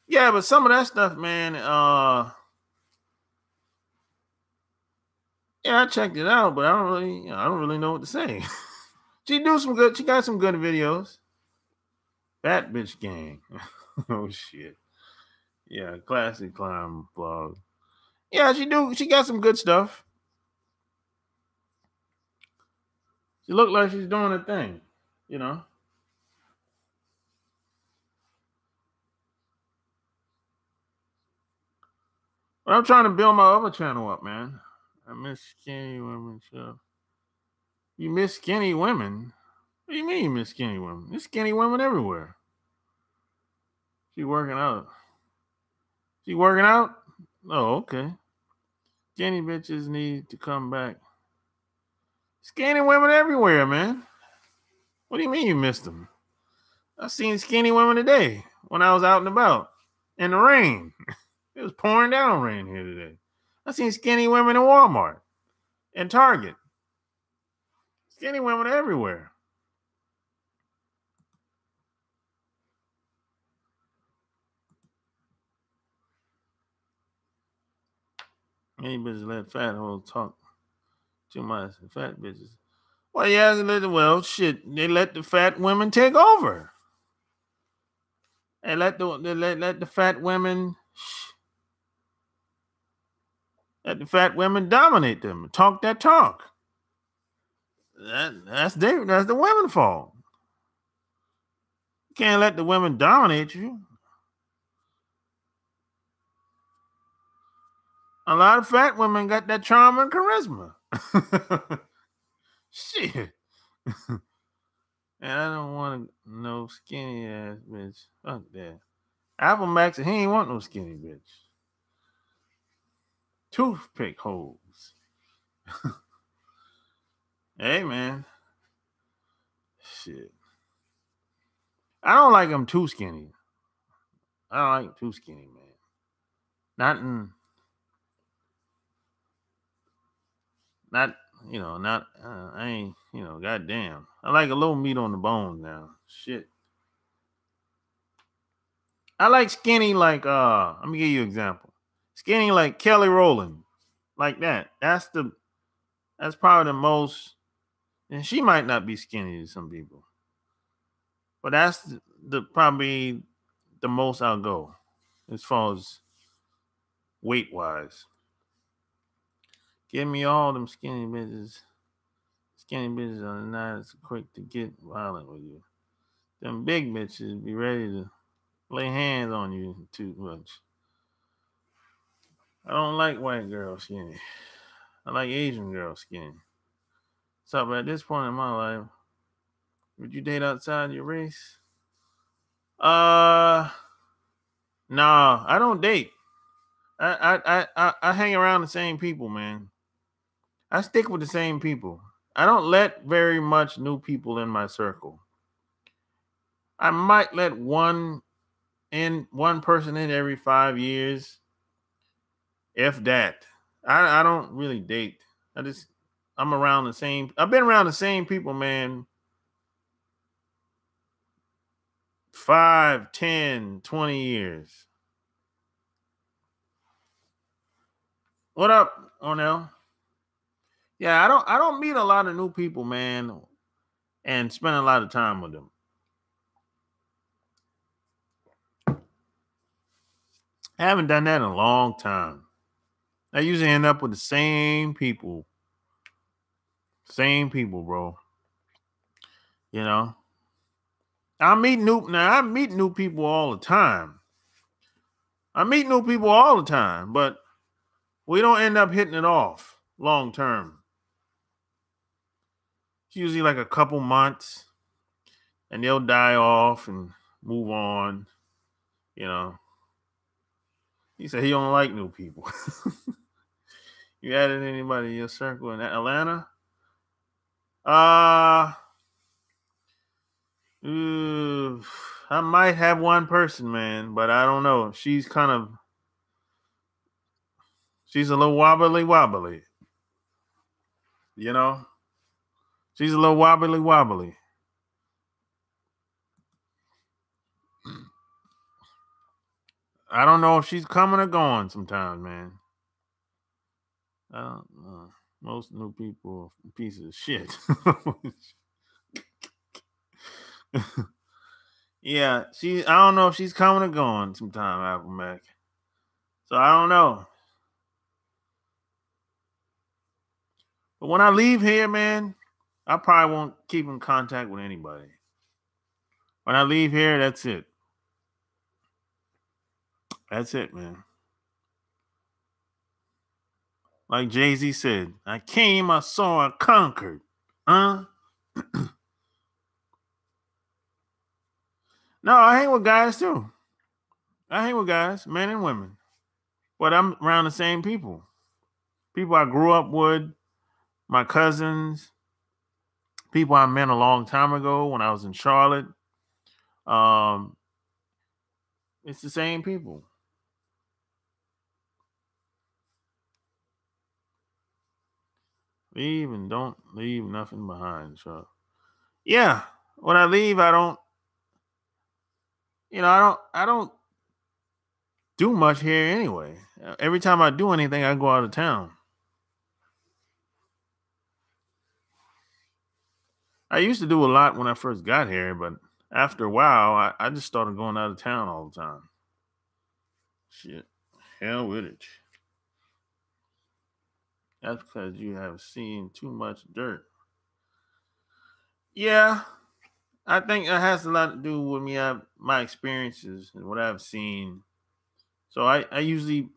Yeah, but some of that stuff, man. Yeah, I checked it out, but I don't really know what to say. She got some good videos. That bitch gang. Oh shit. Yeah, classic clown vlog. Yeah, she got some good stuff. She looked like she's doing a thing, But I'm trying to build my other channel up, man. I miss Skinny Women stuff. You miss skinny women? What do you mean you miss skinny women? There's skinny women everywhere. She working out. She working out? Oh, okay. Skinny bitches need to come back. Skinny women everywhere, man. What do you mean you missed them? I seen skinny women today when I was out and about in the rain. It was pouring down rain here today. I seen skinny women in Walmart and Target. Skinny women everywhere. Many bitches let fat hoes talk too much. Fat bitches. Well, yeah, well, shit. They let the fat women take over. They let the fat women dominate them. Talk that talk. That's the women's fault. You can't let the women dominate you. A lot of fat women got that charm and charisma. Shit. And I don't want no skinny ass bitch. Fuck that. Apple Max, he ain't want no skinny bitch. Toothpick holes. Hey, man. Shit. I don't like them too skinny. I don't like too skinny, man. I ain't, goddamn. I like a little meat on the bone now. Shit. I like skinny like, let me give you an example. Skinny like Kelly Rowland. Like that. That's probably the most, and she might not be skinny to some people. But that's probably the most I'll go as far as weight wise. Give me all them skinny bitches. Skinny bitches are not as quick to get violent with you. Them big bitches be ready to lay hands on you too much. I don't like white girls skinny. I like Asian girls skinny. So at this point in my life, would you date outside your race? Nah, I don't date. I hang around the same people, man. I stick with the same people. I don't let very much new people in my circle. I might let one person in every 5 years, if that. I don't really date. I'm around the same. I've been around the same people, man. 5, 10, 20 years. What up, Ornell? Yeah, I don't meet a lot of new people, man, and spend a lot of time with them. I haven't done that in a long time. I usually end up with the same people. Same people, bro. You know? I meet new people all the time. But we don't end up hitting it off long term. It's usually like a couple months, and they'll die off and move on. You know. He said he don't like new people. You added anybody in your circle in Atlanta? I might have one person, man, but I don't know. She's a little wobbly. You know? She's a little wobbly. I don't know if she's coming or going sometimes, man. I don't know. Most new people are pieces of shit. Yeah, I don't know if she's coming or going sometime, Apple Mac. So I don't know. But when I leave here, man, I probably won't keep in contact with anybody. When I leave here, that's it. That's it, man. Like Jay-Z said, I came, I saw, I conquered. No, I hang with guys too. I hang with guys, men and women. But I'm around the same people. People I grew up with, my cousins, people I met a long time ago when I was in Charlotte. Um, it's the same people. Leave and don't leave nothing behind. So yeah, when I leave, I don't. I don't do much here anyway. Every time I do anything, I go out of town. I used to do a lot when I first got here, but after a while, I just started going out of town all the time. Shit, hell with it. That's because you have seen too much dirt. Yeah, I think that has a lot to do with my experiences and what I've seen. So I usually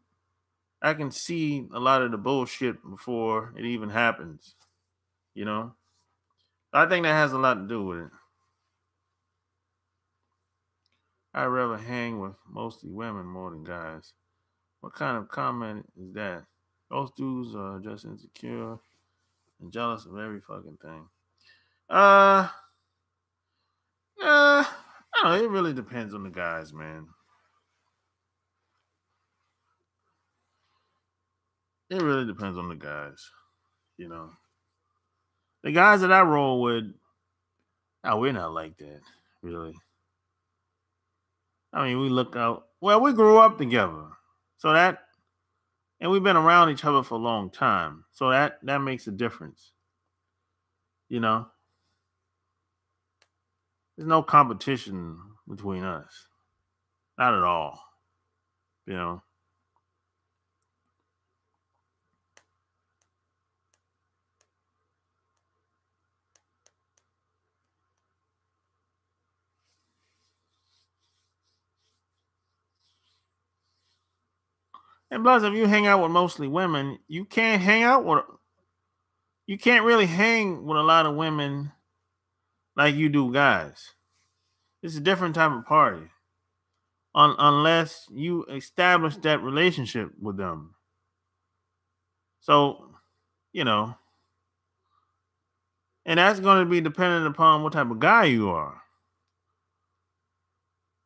I can see a lot of the bullshit before it even happens. You know, I think that has a lot to do with it. I'd rather hang with mostly women more than guys. What kind of comment is that? Those dudes are just insecure and jealous of every fucking thing. Uh, I don't know. It really depends on the guys, man. It really depends on the guys. You know, the guys that I roll with, oh, we're not like that, really. I mean, we look out. Well, we grew up together, so that, and we've been around each other for a long time, so that makes a difference. You know, there's no competition between us, not at all. You know, and plus, if you hang out with mostly women, you can't really hang with a lot of women like you do guys. It's a different type of party, unless you establish that relationship with them. So, you know, and that's going to be dependent upon what type of guy you are.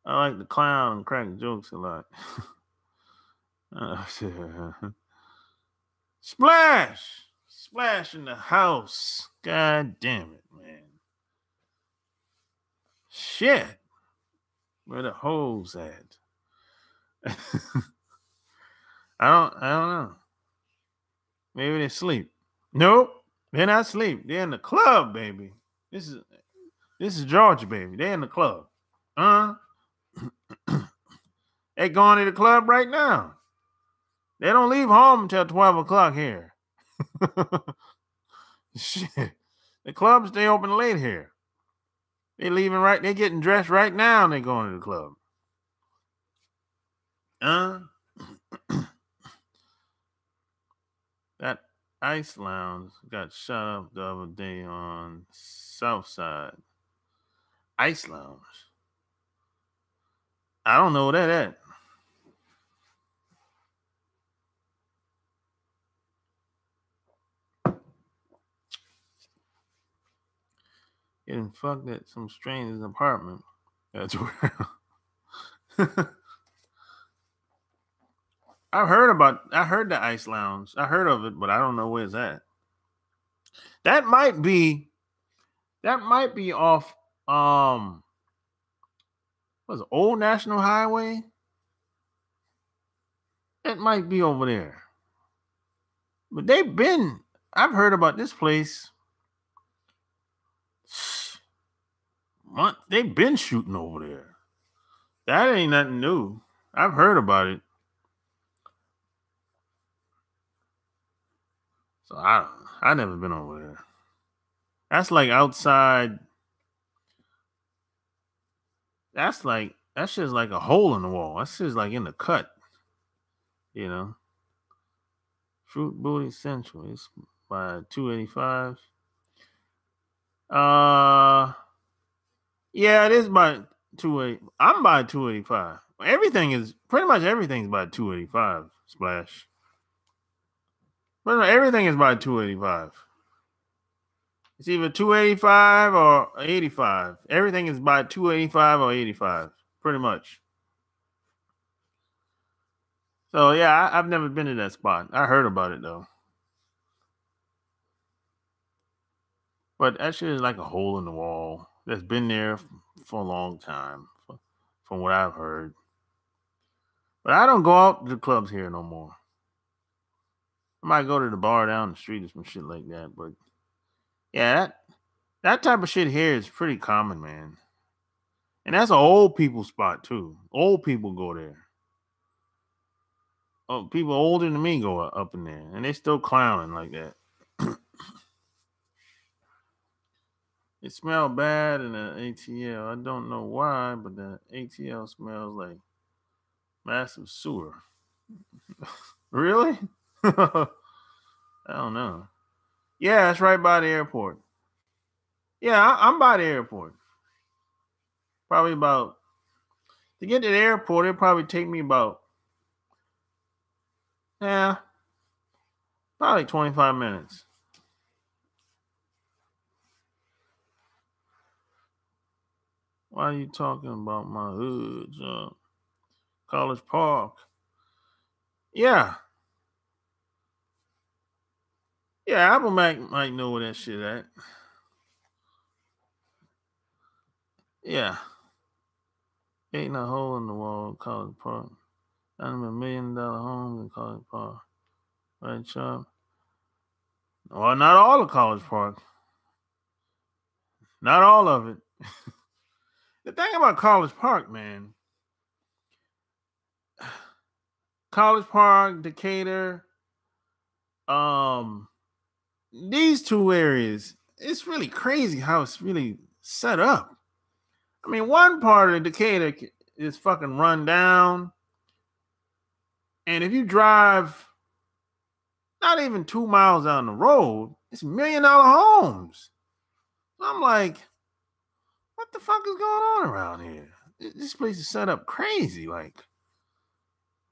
I like to clown and crack jokes a lot. Splash! Splash in the house. God damn it, man. Shit. Where the hoes at? I don't know. Maybe they sleep. Nope. They're not asleep. They're in the club, baby. This is Georgia, baby. They're in the club. Uh they going to the club right now. They don't leave home until 12 o'clock here. Shit. The clubs stay open late here. They leaving right, they getting dressed right now and they going to the club. Uh that ice lounge got shut up the other day on South Side. Ice lounge. I don't know what that at. Getting fucked at some stranger's apartment. That's where I heard the ice lounge. I heard of it, but I don't know where it's at. That might be off what's it, Old National Highway? It might be over there. But I've heard about this place. They've been shooting over there. That ain't nothing new. I've heard about it. So I never been over there. That's like outside. That's just like a hole in the wall. That's just like in the cut. You know. Fruit Booty Central. It's by 285. Yeah, it is by 280. I'm by 285. Everything is pretty much everything's by 285. Splash. Pretty much everything is by 285. It's either 285 or 85. Everything is by 285 or 85. Pretty much. So yeah, I've never been to that spot. I heard about it though. But that shit is like a hole in the wall that's been there for a long time, from what I've heard. But I don't go out to the clubs here no more. I might go to the bar down the street or some shit like that. But yeah, that type of shit here is pretty common, man. And that's an old people spot too. Old people go there. Oh, people older than me go up in there, and they still clowning like that. It smelled bad in the ATL. I don't know why, but the ATL smells like massive sewer. Really? I don't know. Yeah, it's right by the airport. Yeah, I'm by the airport. Probably about, to get to the airport, it'll probably take me about, probably 25 minutes. Why are you talking about my hood? College Park. Yeah. Yeah, Apple Mac might know where that shit at. Yeah. Ain't a hole in the wall, College Park. I'm $1 million homes in College Park. Right, Chubb? Well, not all of College Park. Not all of it. The thing about College Park, man. College Park, Decatur, these two areas, it's really crazy how it's really set up. I mean, one part of Decatur is fucking run down. And if you drive not even 2 miles down the road, it's $1 million homes. I'm like, what the fuck is going on around here? This place is set up crazy. Like,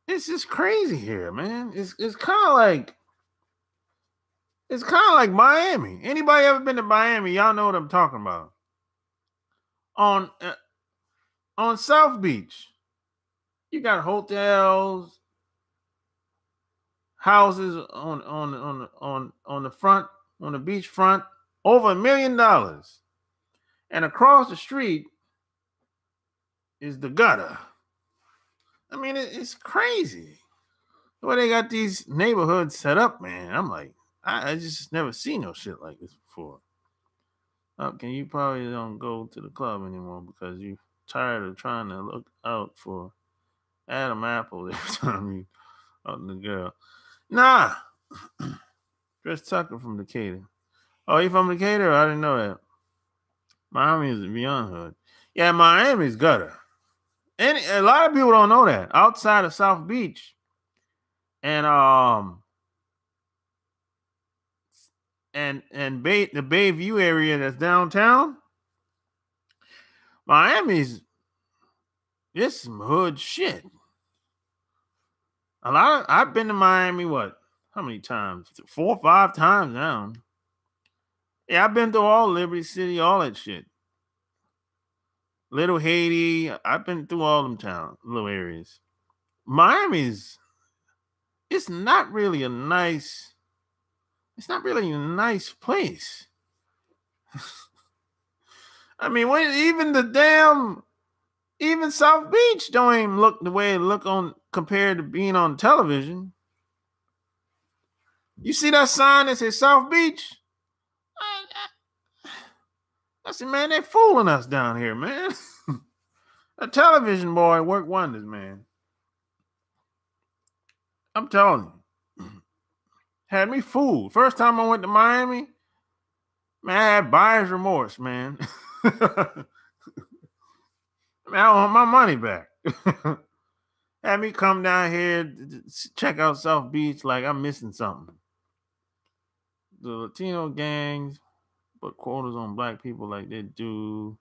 it's just crazy here, man. It's kind of like Miami. Anybody ever been to Miami? Y'all know what I'm talking about. On South Beach, you got hotels, houses on the front, on the beach front, over $1 million. And across the street is the gutter. I mean, it's crazy the way they got these neighborhoods set up, man. I'm like, I just never seen no shit like this before. Okay, you probably don't go to the club anymore because you're tired of trying to look out for Adam Apple every time you out the girl. Nah. Chris Tucker from Decatur. Oh, you from Decatur? I didn't know that. Miami is beyond hood. Yeah, Miami's gutter. And a lot of people don't know that. Outside of South Beach and the Bayview area that's downtown, Miami's this some hood shit. I've been to Miami, how many times? 4 or 5 times now. Yeah, I've been to all Liberty City, all that shit. Little Haiti. I've been through all them little areas. Miami's, it's not really a nice place. I mean, even South Beach don't even look the way it look on compared to being on television. You see that sign that says South Beach? I said, man, they're fooling us down here, man. A television boy work wonders, man. I'm telling you. Had me fooled. First time I went to Miami, man, I had buyer's remorse, man. Man, I want my money back. Had me come down here to check out South Beach like I'm missing something. The Latino gangs, put quotas on black people like they do.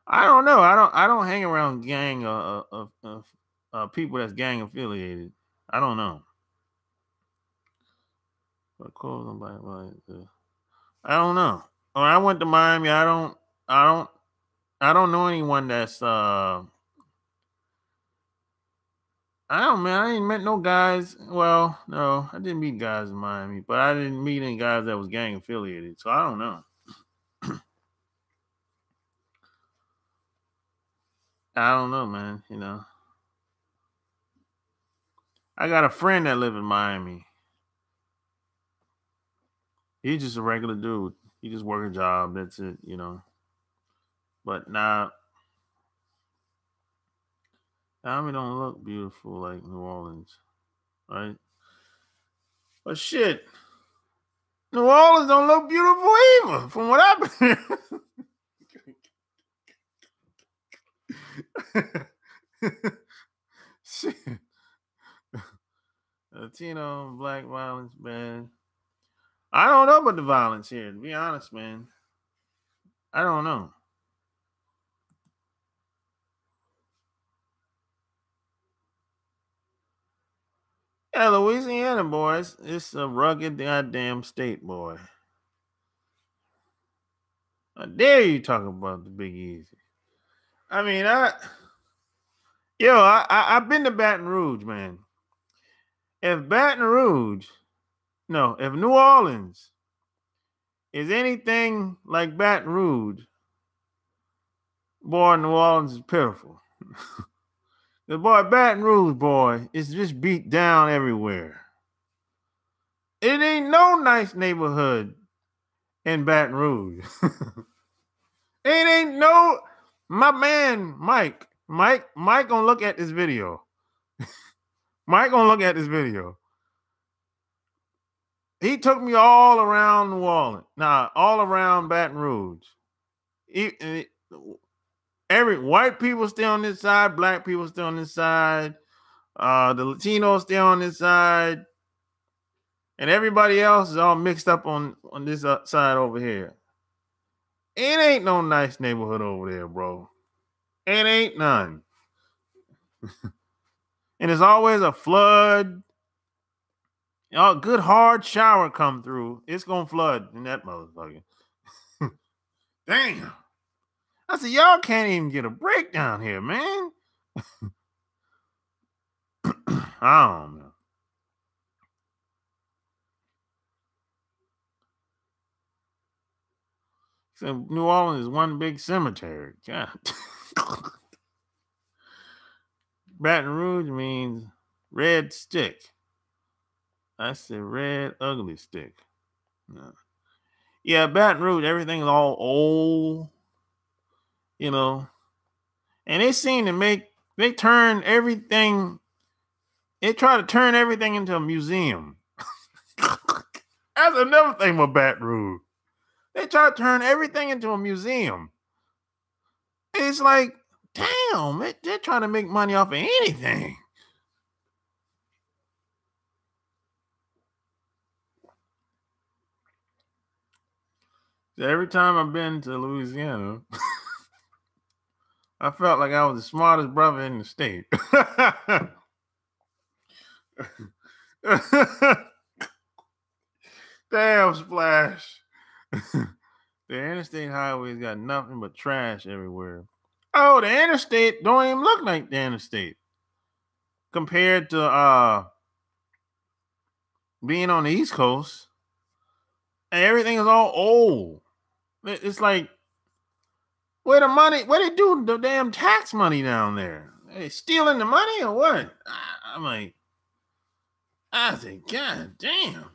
I don't know. I don't hang around gang of people that's gang affiliated. I don't know. Put quotas on black people. I don't know. When I went to Miami, I don't know anyone that's I don't, man. I ain't met no guys. Well, no, I didn't meet guys in Miami, but I didn't meet any guys that was gang affiliated. So I don't know. I don't know, man. You know, I got a friend that live in Miami. He's just a regular dude. He just work a job. That's it. You know. But nah, Miami don't look beautiful like New Orleans, right? But shit, New Orleans don't look beautiful either, from what I've been. Shit. Latino and black violence, man. I don't know about the violence here, to be honest, man. I don't know. Yeah, Louisiana, boys, it's a rugged goddamn state, boy. How dare you talk about the Big Easy? I mean, I've been to Baton Rouge, man. If Baton Rouge, no, if New Orleans is anything like Baton Rouge, boy, New Orleans is pitiful. The boy Baton Rouge, boy, is just beat down everywhere. It ain't no nice neighborhood in Baton Rouge. It ain't no, my man Mike gonna look at this video. Mike gonna look at this video. He took me all around New Orleans, all around Baton Rouge. Every white people stay on this side, black people stay on this side, the Latinos stay on this side, and everybody else is all mixed up on this side over here. It ain't no nice neighborhood over there, bro. It ain't none. And there's always a flood. A good hard shower come through, it's gonna flood in that motherfucker. Damn. I said, y'all can't even get a break down here, man. I don't know. So New Orleans is one big cemetery. God. Baton Rouge means red stick. I said red ugly stick. No. Yeah, Baton Rouge, everything's all old, you know. And they turn everything, they try to turn everything into a museum. That's another thing with Baton Rouge. They try to turn everything into a museum. It's like, damn, they're trying to make money off of anything. So every time I've been to Louisiana, I felt like I was the smartest brother in the state. Damn, Splash. The interstate highways got nothing but trash everywhere. Oh, the interstate don't even look like the interstate compared to being on the East Coast. And everything is all old. It's like, where they do the damn tax money down there? They stealing the money or what? I'm like, I think, God damn.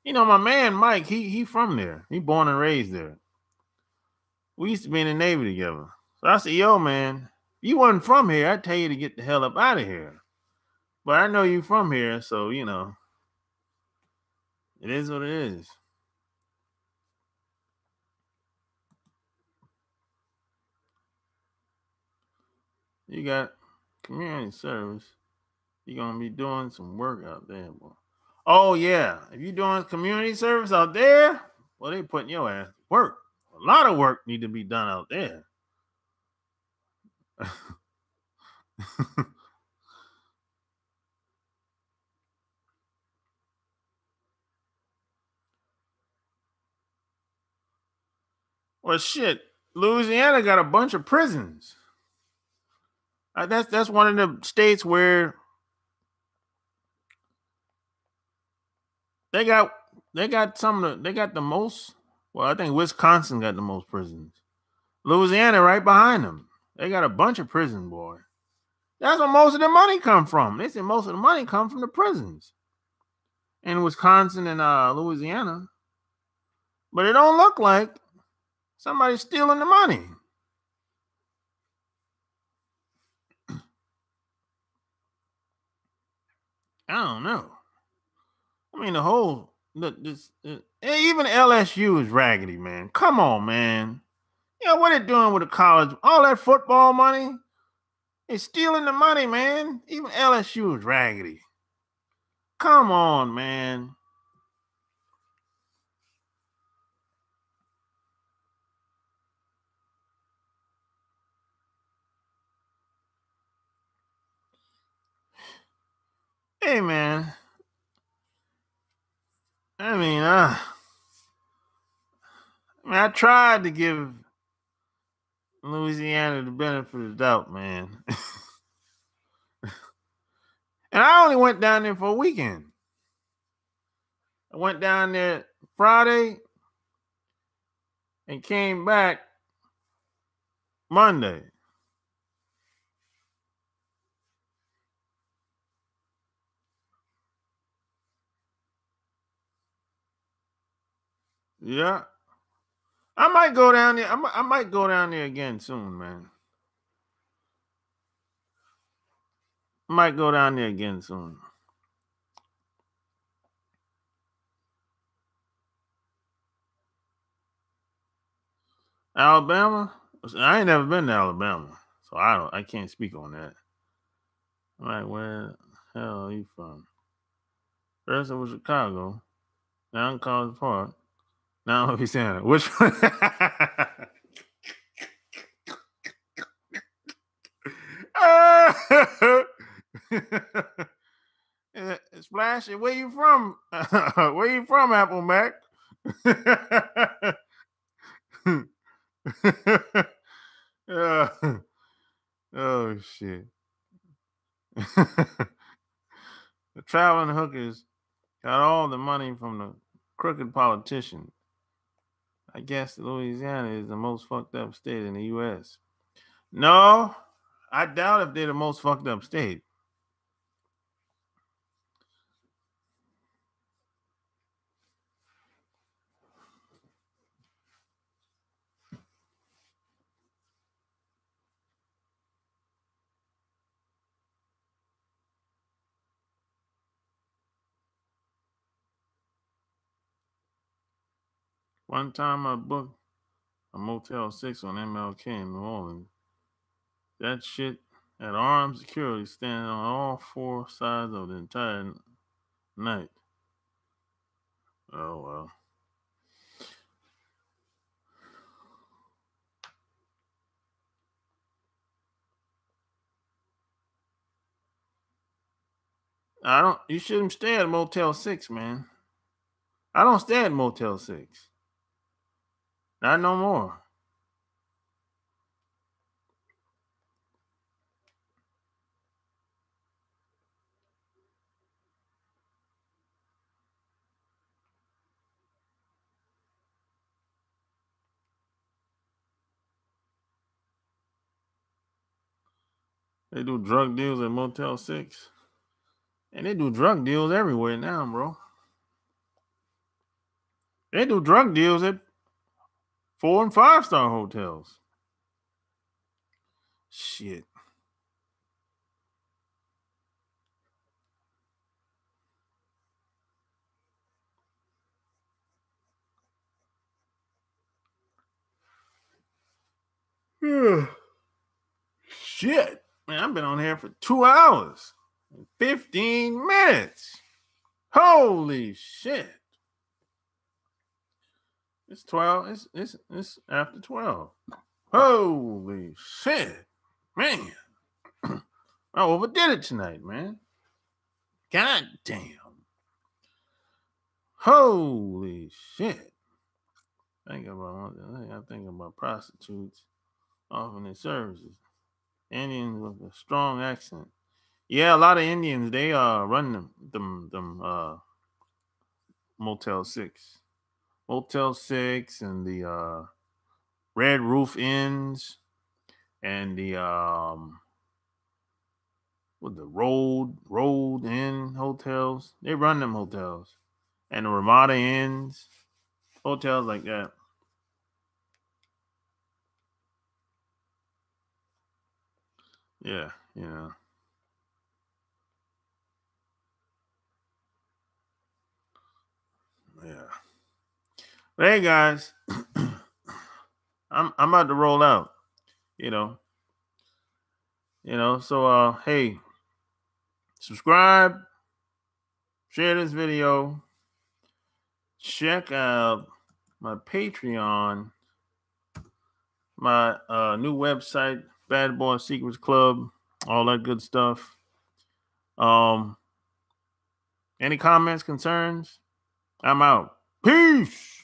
You know, my man Mike, he from there. He born and raised there. We used to be in the Navy together. So I said, yo, man, if you wasn't from here, I'd tell you to get the hell up out of here. But I know you from here, so, you know, it is what it is. You got community service. You're going to be doing some work out there, boy. Oh yeah, if you're doing community service out there, well, they putting your ass to work. A lot of work need to be done out there. Well, shit, Louisiana got a bunch of prisons. That's one of the states where they got they got the most. Well, I think Wisconsin got the most prisons. Louisiana right behind them. They got a bunch of prisons, boy. That's where most of the money come from. They say most of the money come from the prisons in Wisconsin and Louisiana. But it don't look like somebody's stealing the money. I don't know. I mean, the whole even LSU is raggedy, man. Come on, man. You know what they're doing with the college? All that football money, they're stealing the money, man. Even LSU is raggedy. Come on, man. Hey, man. I mean, I tried to give Louisiana the benefit of the doubt, man. And I only went down there for a weekend. I went down there Friday and came back Monday. Yeah. I might go down there. I might go down there again soon, man. I might go down there again soon. Alabama? I ain't never been to Alabama, so I can't speak on that. I'm like, where the hell are you from? First it was Chicago. Now I'm College Park. Now I'm Louisiana. Which one? Splashy, where you from? Where you from, Apple Mac? Oh shit. The traveling hookers got all the money from the crooked politician. I guess Louisiana is the most fucked up state in the U.S. No, I doubt if they're the most fucked up state. One time I booked a Motel 6 on MLK in New Orleans. That shit had armed security standing on all four sides of the entire night. Oh, well. You shouldn't stay at Motel 6, man. I don't stay at Motel 6. Not no more. They do drug deals at Motel 6. And they do drug deals everywhere now, bro. They do drug deals at 4 and 5 star hotels. Shit. Shit. Man, I've been on here for 2 hours and 15 minutes. Holy shit. It's 12. It's after 12. Holy shit. Man. I overdid it tonight, man. God damn. Holy shit. I think about prostitutes offering their services. Indians with a strong accent. Yeah, a lot of Indians, they run them Motel 6. Motel 6 and the Red Roof Inns and the with the Road Inn hotels. They run them hotels. And the Ramada Inns, hotels like that. Yeah, yeah. Yeah. But hey guys, I'm about to roll out, you know. So hey, subscribe, share this video, check out my Patreon, my new website, Bad Boy Secrets Club, all that good stuff. Any comments, concerns? I'm out. Peace.